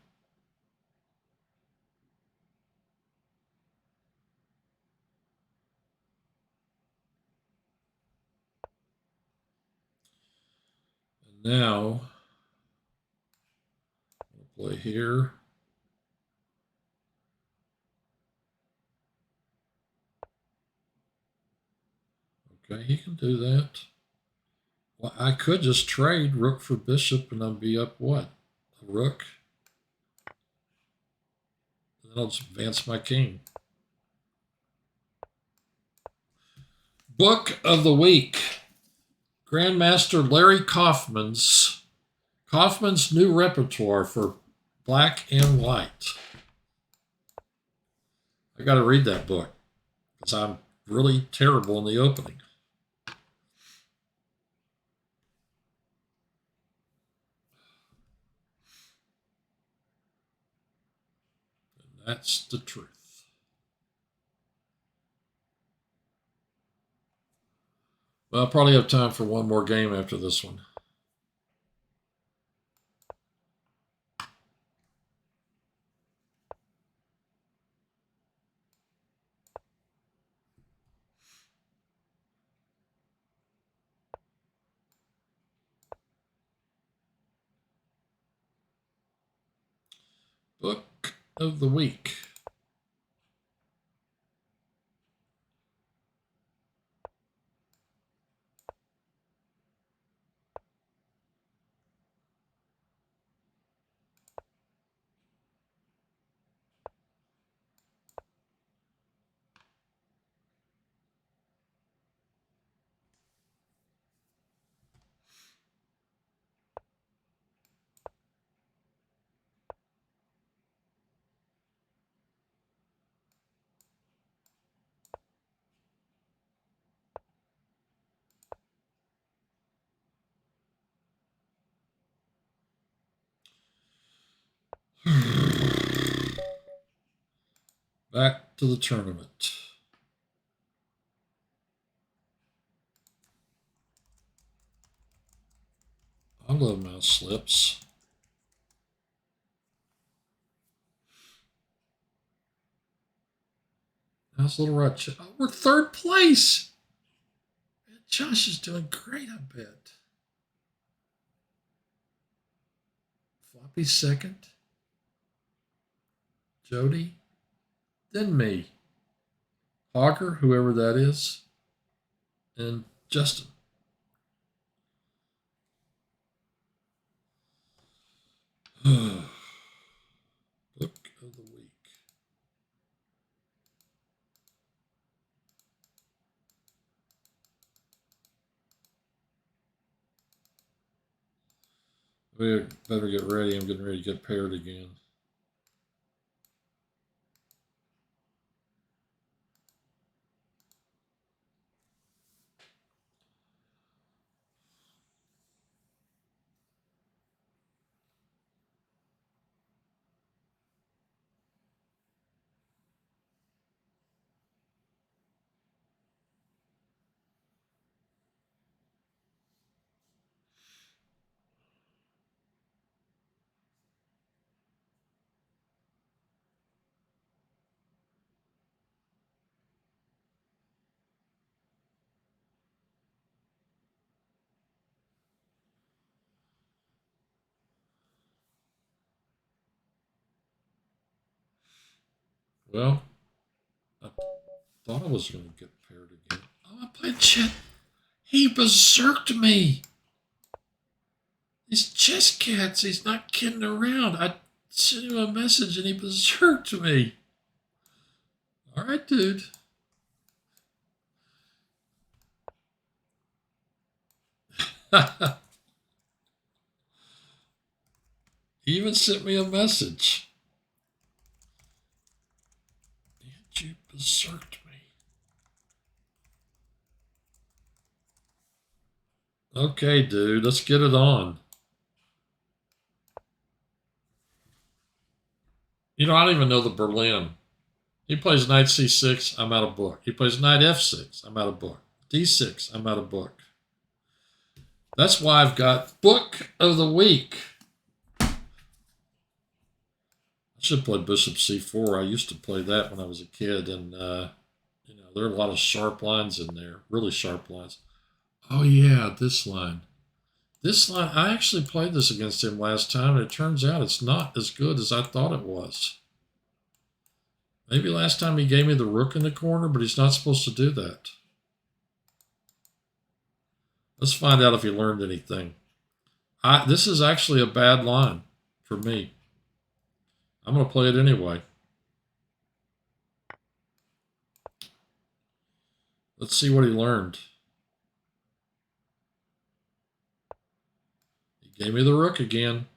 And now, I'll play here. Okay, he can do that. Well, I could just trade rook for bishop and I'd be up what? A rook? And then I'll just advance my king. Book of the Week. Grandmaster Larry Kaufman's new repertoire for black and white. I got to read that book because I'm really terrible in the opening. And that's the truth. Well, I'll probably have time for one more game after this one. Book of the Week. Back to the tournament. I love mouse slips. How's Little Rat? Oh, we're third place. Josh is doing great, I bet. Floppy second. Jody. Then me. Hogger, whoever that is. And Justin. Book of the Week. We better get ready. I'm getting ready to get paired again. Well, I thought I was going to get paired again. Oh, I played Chet. He berserked me. These chess cats, he's not kidding around. I sent him a message and he berserked me. All right, dude. He even sent me a message. And you berserked me. Okay, dude, let's get it on. You know, I don't even know the Berlin. He plays knight c6, I'm out of book. He plays knight f6, I'm out of book. d6, I'm out of book. That's why I've got book of the week. I should play bishop c4. I used to play that when I was a kid, and you know, there are a lot of sharp lines in there, really sharp lines. Oh yeah, this line. This line, I actually played this against him last time, and it turns out it's not as good as I thought it was. Maybe last time he gave me the rook in the corner, but he's not supposed to do that. Let's find out if he learned anything. This is actually a bad line for me. I'm going to play it anyway. Let's see what he learned. He gave me the rook again.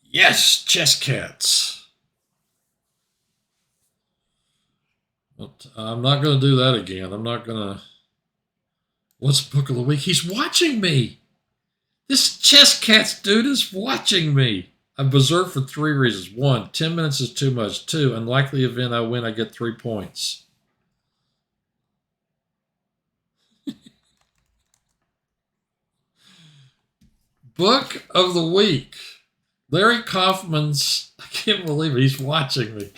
Yes, chess cats. But I'm not going to do that again. I'm not going to. What's book of the week? He's watching me. This chess cats dude is watching me. I'm berserked for 3 reasons. 1, 10 minutes is too much. 2, unlikely event I win, I get 3 points. Book of the week. Larry Kaufman's, I can't believe it, he's watching me.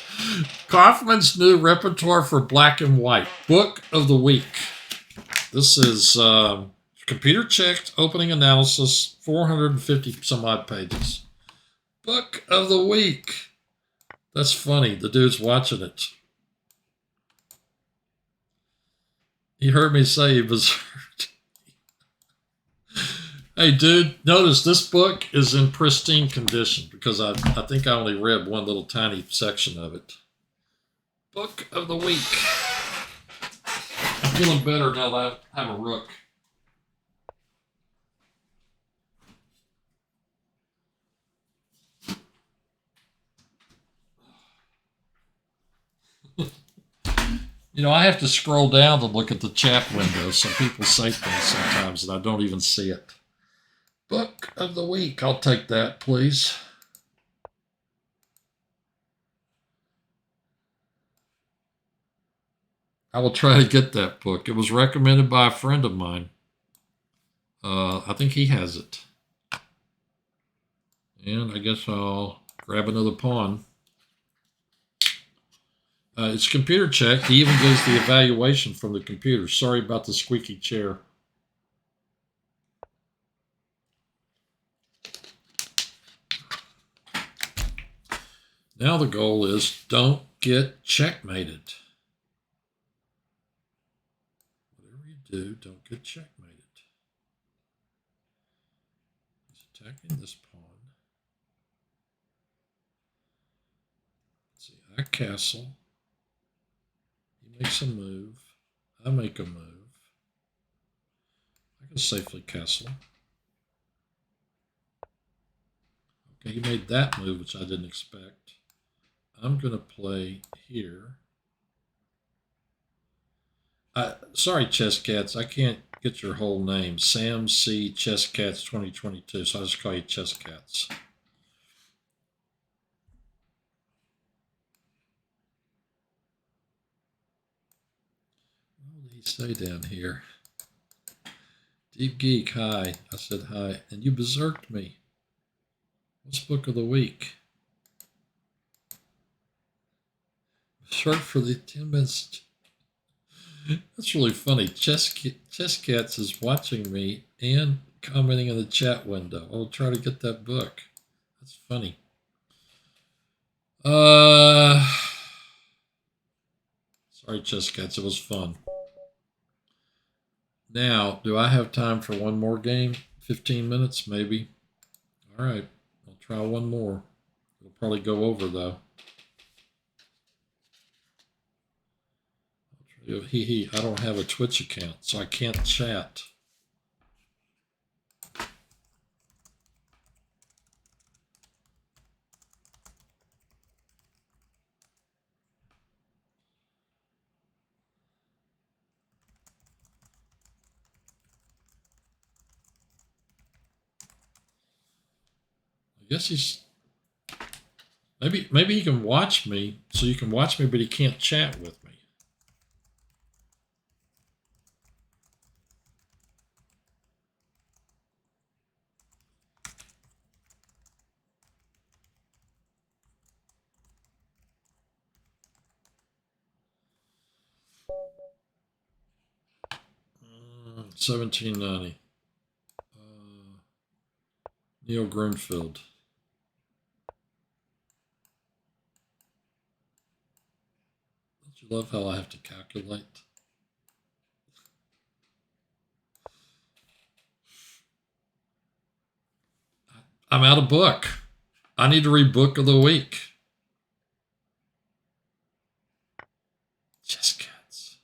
Kaufman's new repertoire for black and white. Book of the week. This is computer checked, opening analysis, 450 some odd pages. Book of the week. That's funny. The dude's watching it. He heard me say he was hurt. Hey, dude, notice this book is in pristine condition because I think I only read one little tiny section of it. Book of the week. I'm feeling better now that I have a rook. You know, I have to scroll down to look at the chat window, so people say things sometimes and I don't even see it. Book of the week. I'll take that, please. I will try to get that book. It was recommended by a friend of mine. I think he has it. And I guess I'll grab another pawn. It's computer checked. He even gives the evaluation from the computer. Sorry about the squeaky chair. Now the goal is don't get checkmated. Whatever you do, don't get checkmated. He's attacking this pawn. Let's see, I castle. He makes a move. I make a move. I can safely castle. Okay, he made that move, which I didn't expect. I'm going to play here. Sorry, Chess Cats. I can't get your whole name. Sam C. Chess Cats 2022. So I'll just call you Chess Cats. What did he say down here? Deep Geek, hi. I said hi. And you berserked me. What's book of the week? Short for the 10 minutes. That's really funny. Chess Cats is watching me and commenting in the chat window. I'll try to get that book. That's funny. Uh, sorry, Chess Cats. It was fun. Now, do I have time for one more game? 15 minutes, maybe. All right, I'll try one more. It'll probably go over though. I don't have a Twitch account, so I can't chat. I guess he's maybe he can watch me, so you can watch me, but he can't chat with me. $17.90. Neil Grunfeld. Don't you love how I have to calculate? I'm out of book. I need to read Book of the Week. Chess Cats.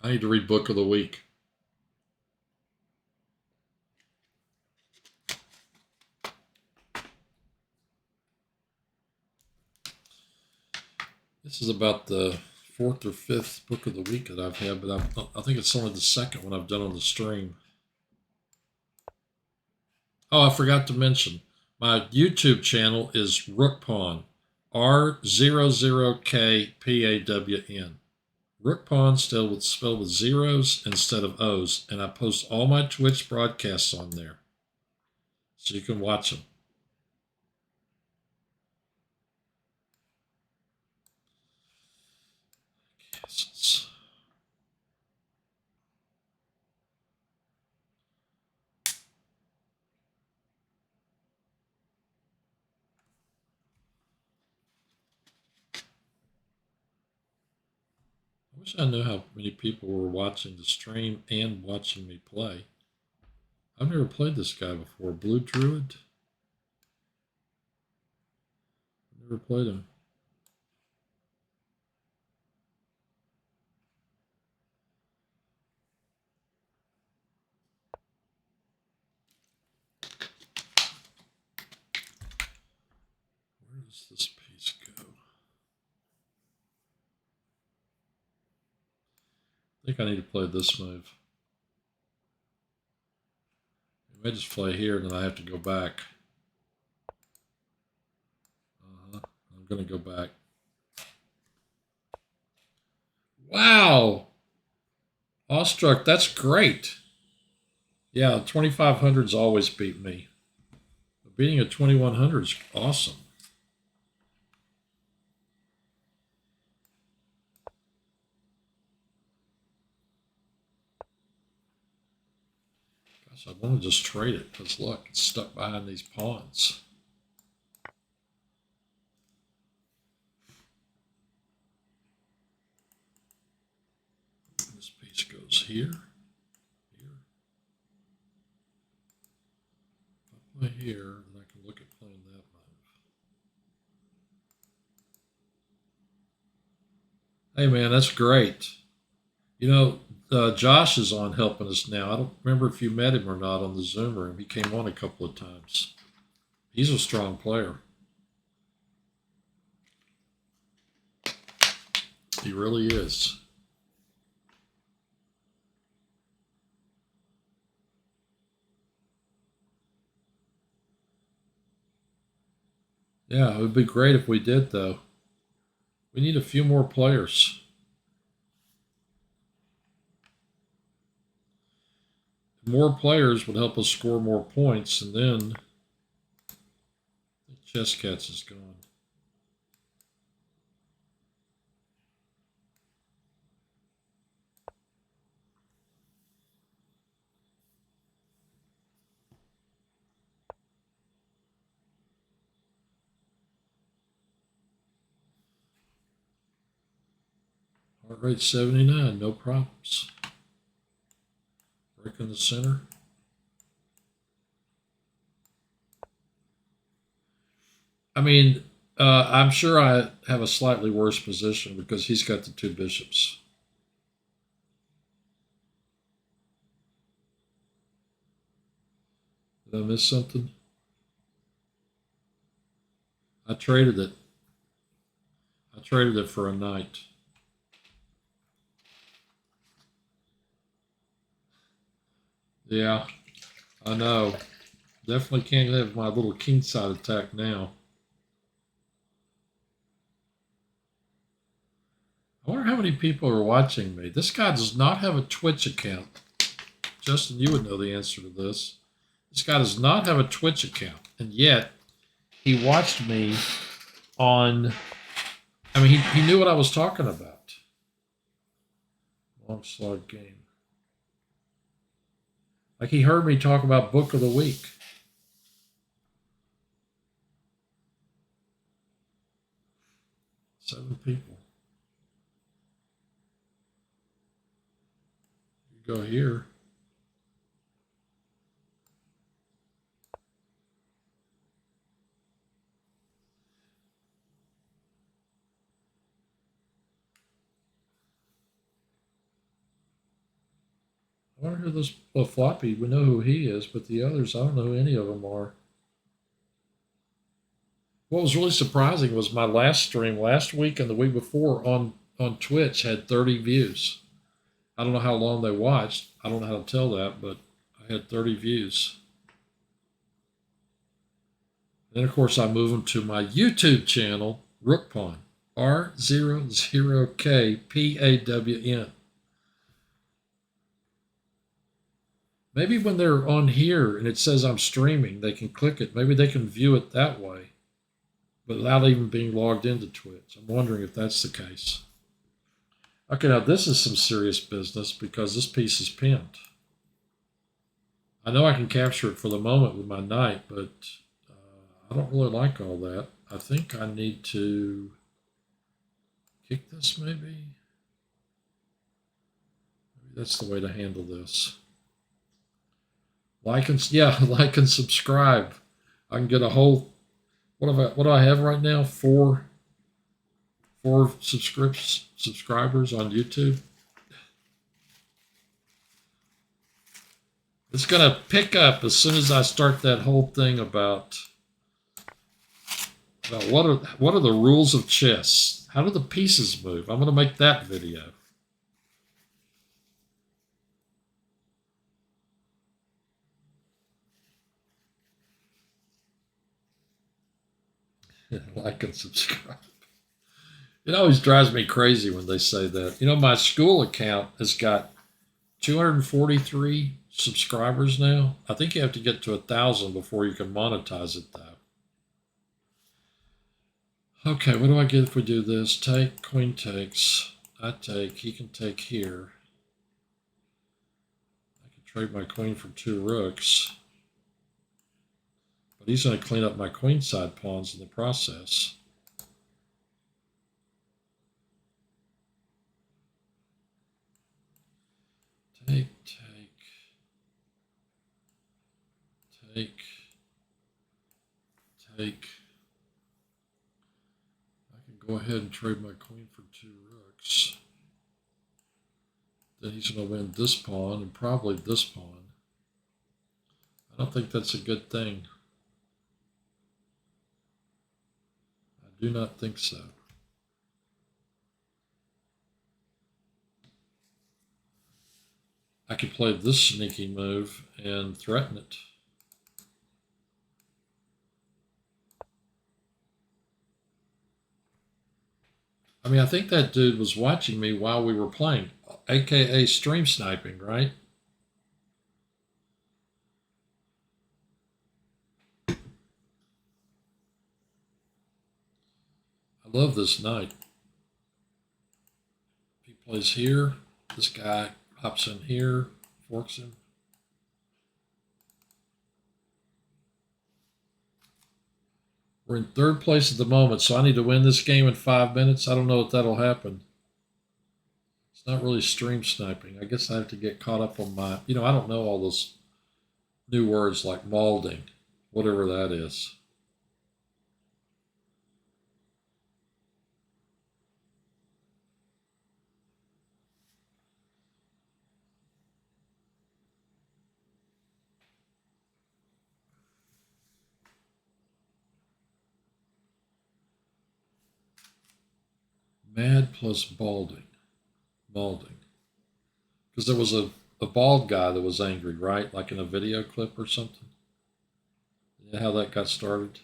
I need to read Book of the Week. This is about the fourth or fifth book of the week that I've had, but I think it's only the second one I've done on the stream. Oh, I forgot to mention, my YouTube channel is Rook Pawn, R00KPAWN. Rook Pawn spelled with zeros instead of O's, and I post all my Twitch broadcasts on there, so you can watch them. Castles. I wish I knew how many people were watching the stream and watching me play. I've never played this guy before. Blue Druid. Never played him. Where does this piece go? I think I need to play this move. I may just play here, and then I have to go back. I'm going to go back. Wow! Awestruck, that's great. Yeah, 2500s always beat me. But beating a 2100 is awesome. Gosh, I want to just trade it because look, it's stuck behind these pawns. This piece goes here. If I play here, then I can look at playing that move. Hey man, that's great. You know, Josh is on helping us now. I don't remember if you met him or not on the Zoom room. He came on a couple of times. He's a strong player. He really is. Yeah, it would be great if we did, though. We need a few more players. More players would help us score more points, and then the Chess Cats is gone. Heart rate 79, no problems. Break in the center. I mean, I'm sure I have a slightly worse position because he's got the 2 bishops. Did I miss something? I traded it. I traded it for a knight. Yeah, I know. Definitely can't have my little king side attack now. I wonder how many people are watching me. This guy does not have a Twitch account. Justin, you would know the answer to this. This guy does not have a Twitch account, and yet he watched me on. I mean, he knew what I was talking about. Long slog game. Like he heard me talk about book of the week. Seven people. You go here. I wonder who this Floppy, we know who he is, but the others, I don't know who any of them are. What was really surprising was my last stream last week and the week before on Twitch had 30 views. I don't know how long they watched. I don't know how to tell that, but I had 30 views. Then, of course, I move them to my YouTube channel, Rook Pawn, R00KPAWN. Maybe when they're on here and it says I'm streaming, they can click it. Maybe they can view it that way, but without even being logged into Twitch. I'm wondering if that's the case. Okay, now this is some serious business because this piece is pinned. I know I can capture it for the moment with my knight, but I don't really like all that. I think I need to kick this maybe. Maybe that's the way to handle this. Like and subscribe. I can get a whole. What do I have right now? Four subscribers on YouTube. It's gonna pick up as soon as I start that whole thing about what are the rules of chess? How do the pieces move? I'm gonna make that video. Like and subscribe. It always drives me crazy when they say that. You know, my school account has got 243 subscribers now. I think you have to get to 1,000 before you can monetize it, though. Okay, what do I get if we do this? Take, queen takes. I take, he can take here. I can trade my queen for 2 rooks. But he's going to clean up my queenside pawns in the process. Take, take. I can go ahead and trade my queen for 2 rooks. Then he's going to win this pawn and probably this pawn. I don't think that's a good thing. I do not think so. I could play this sneaky move and threaten it. I mean, I think that dude was watching me while we were playing, aka stream sniping, right? I love this knight. If he plays here, this guy hops in here, forks him. We're in 3rd place at the moment, so I need to win this game in 5 minutes. I don't know if that'll happen. not really stream sniping. I guess I have to get caught up on my, I don't know all those new words like malding, whatever that is. Mad plus balding. Balding. Because there was a bald guy that was angry, right? Like in a video clip or something. You know how that got started?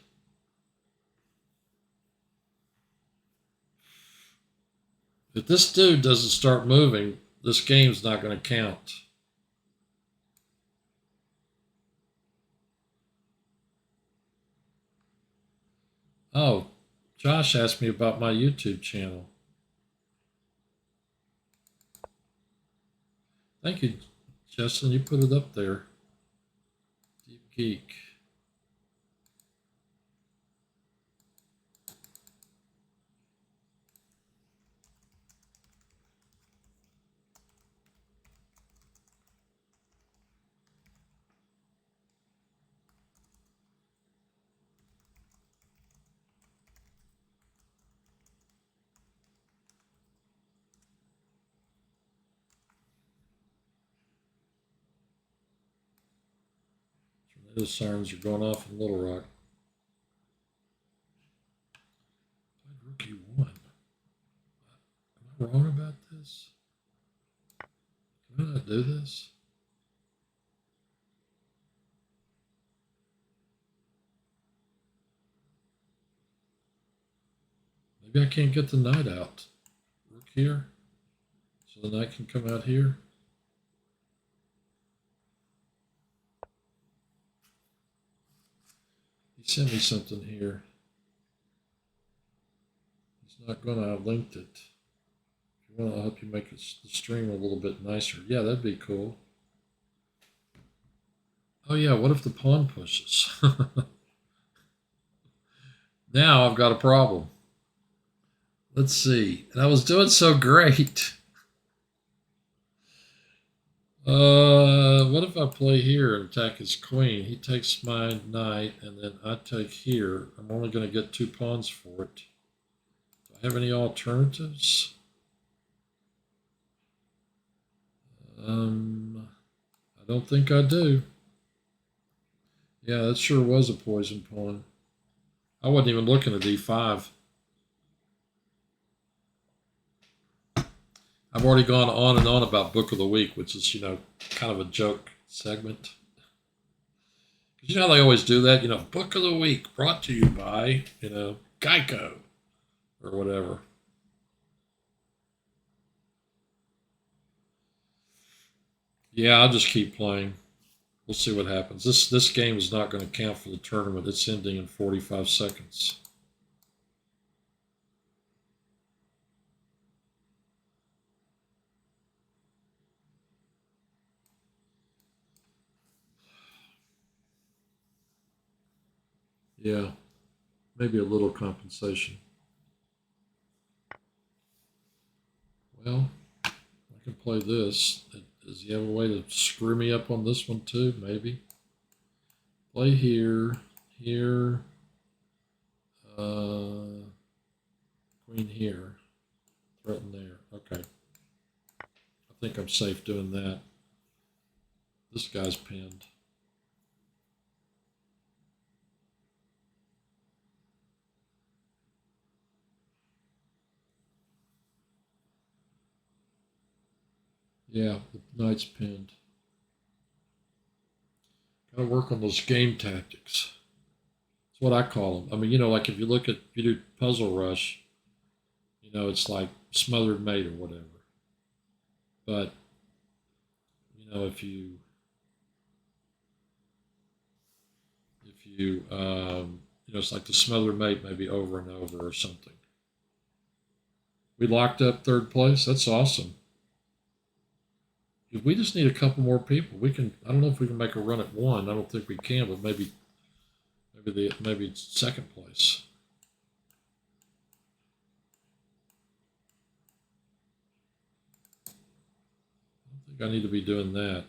If this dude doesn't start moving, this game's not going to count. Oh, Josh asked me about my YouTube channel. Thank you, Justin. You put it up there. Deep Geek. Tornado sirens are going off in Little Rock. Rookie 1. Am I wrong about this? Can I not do this? Maybe I can't get the knight out. Rook here. So the knight can come out here. He sent me something here. He's not going to. I linked it. If you want, I'll help you make the stream a little bit nicer. Yeah, that'd be cool. Oh yeah, what if the pawn pushes? Now I've got a problem. Let's see. And I was doing so great. What if I play here and attack his queen? He takes my knight, and then I take here. I'm only going to get 2 pawns for it. Do I have any alternatives? I don't think I do. Yeah, that sure was a poison pawn. I wasn't even looking at d5. I've already gone on and on about Book of the Week, which is, kind of a joke segment. You know how they always do that? Book of the Week brought to you by, Geico or whatever. Yeah, I'll just keep playing. We'll see what happens. This game is not going to count for the tournament. It's ending in 45 seconds. Yeah, maybe a little compensation. Well, I can play this. Does he have a way to screw me up on this one too? Maybe. Play here, here, queen here, threaten there. Okay. I think I'm safe doing that. This guy's pinned. Yeah, the knight's pinned. Gotta work on those game tactics. That's what I call them. I mean, like if you do Puzzle Rush, it's like smothered mate or whatever. But, if you, it's like the smothered mate maybe over and over or something. We locked up 3rd place. That's awesome. If we just need a couple more people, we can. I don't know if we can make a run at 1. I don't think we can, but maybe 2nd place. think I need to be doing that.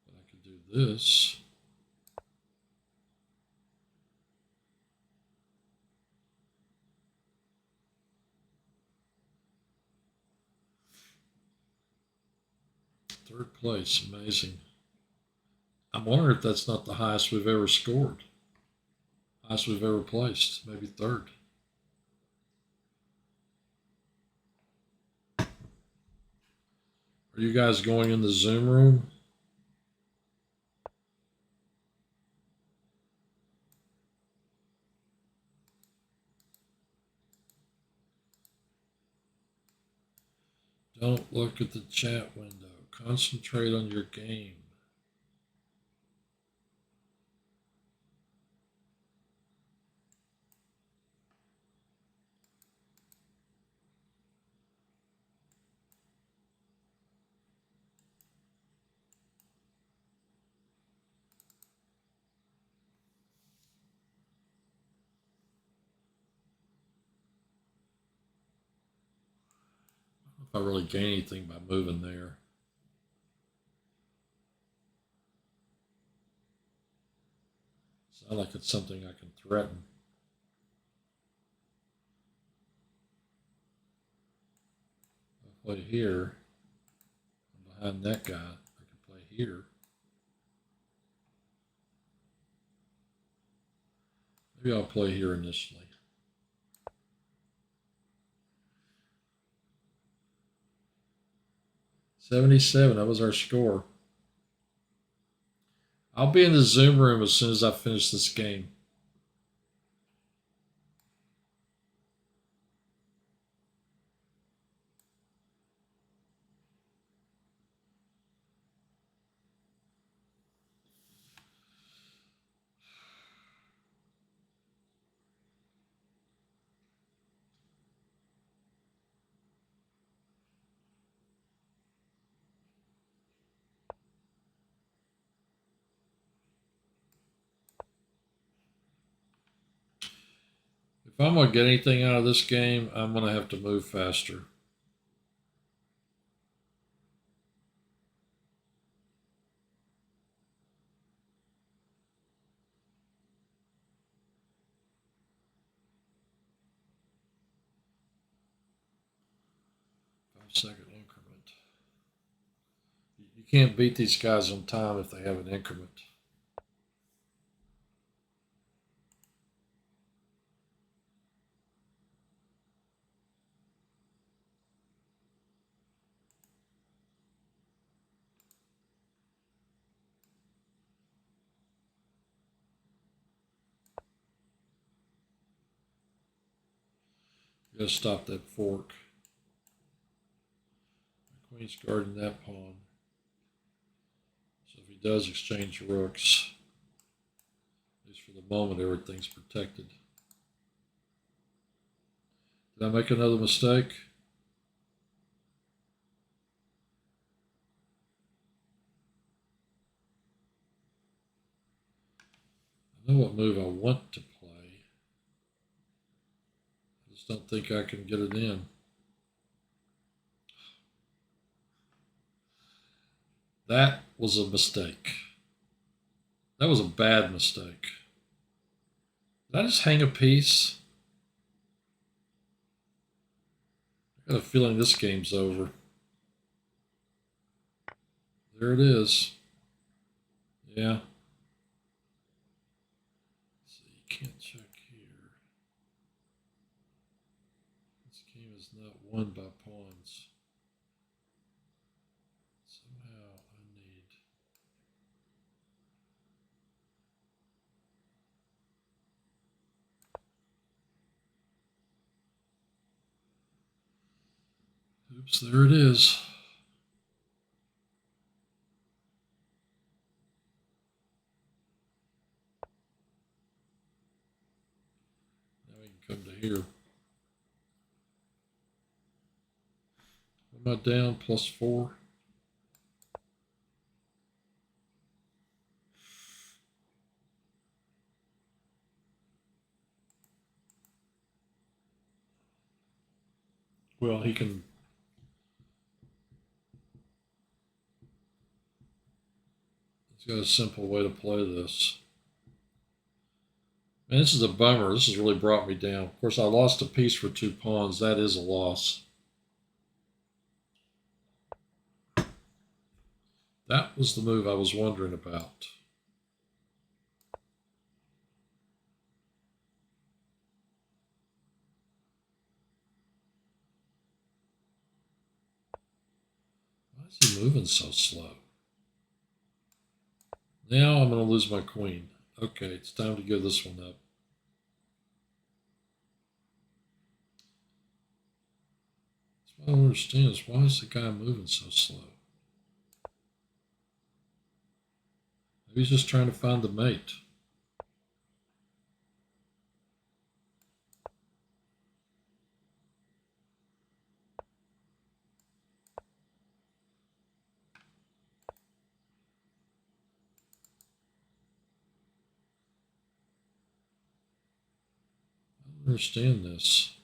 But I could do this. Third place, amazing. I'm wondering if that's not the highest we've ever scored. Highest we've ever placed, maybe third. Are you guys going in the Zoom room? Don't look at the chat window. Concentrate on your game. I don't know if I really gain anything by moving there. Sounds like it's something I can threaten. I'll play here. I'm behind that guy. I can play here. Maybe I'll play here initially. 77, that was our score. I'll be in the Zoom room as soon as I finish this game. If I'm going to get anything out of this game, I'm going to have to move faster. Second increment. You can't beat these guys on time if they have an increment. You gotta stop that fork. The queen's guarding that pawn. So if he does exchange rooks, at least for the moment, everything's protected. Did I make another mistake? I know what move I want to play. I just don't think I can get it in. That was a mistake. That was a bad mistake. Did I just hang a piece? I got a feeling this game's over. There it is. Yeah. So you can't check here. This game is not won by pawns. Somehow I need. Oops, there it is. Now we can come to here. Am I down +4? Well, he can. He's got a simple way to play this. Man, this is a bummer. This has really brought me down. Of course, I lost a piece for 2 pawns. That is a loss. That was the move I was wondering about. Why is he moving so slow? Now I'm going to lose my queen. Okay, it's time to give this one up. What I don't understand is why is the guy moving so slow? Maybe he's just trying to find the mate. I don't understand this.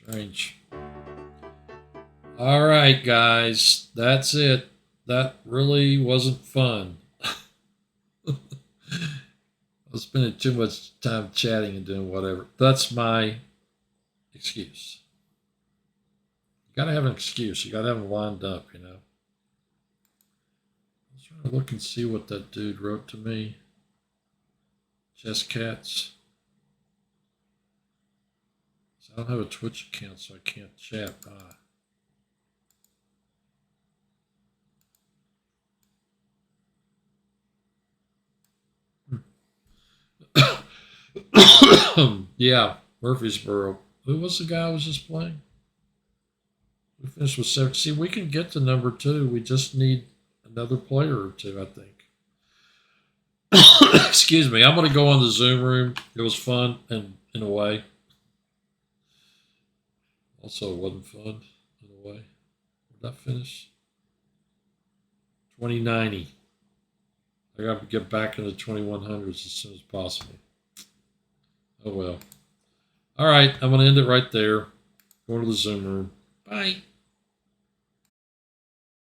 Strange. All right, guys, that's it. That really wasn't fun. I was spending too much time chatting and doing whatever. That's my excuse. You gotta have an excuse. You gotta have them lined up, you know. I was trying to look and see what that dude wrote to me. Chess Cats. I don't have a Twitch account, so I can't chat. Yeah, Murfreesboro. Who was the guy I was just playing? We finished with 7. See, we can get to number 2. We just need another player or two, I think. Excuse me. I'm going to go on the Zoom room. It was fun and in a way. Also, it wasn't fun in a way. Did that finish? 2090. I got to get back in the 2100s as soon as possible. Oh well. All right, I'm going to end it right there. Going to the Zoom room. Bye.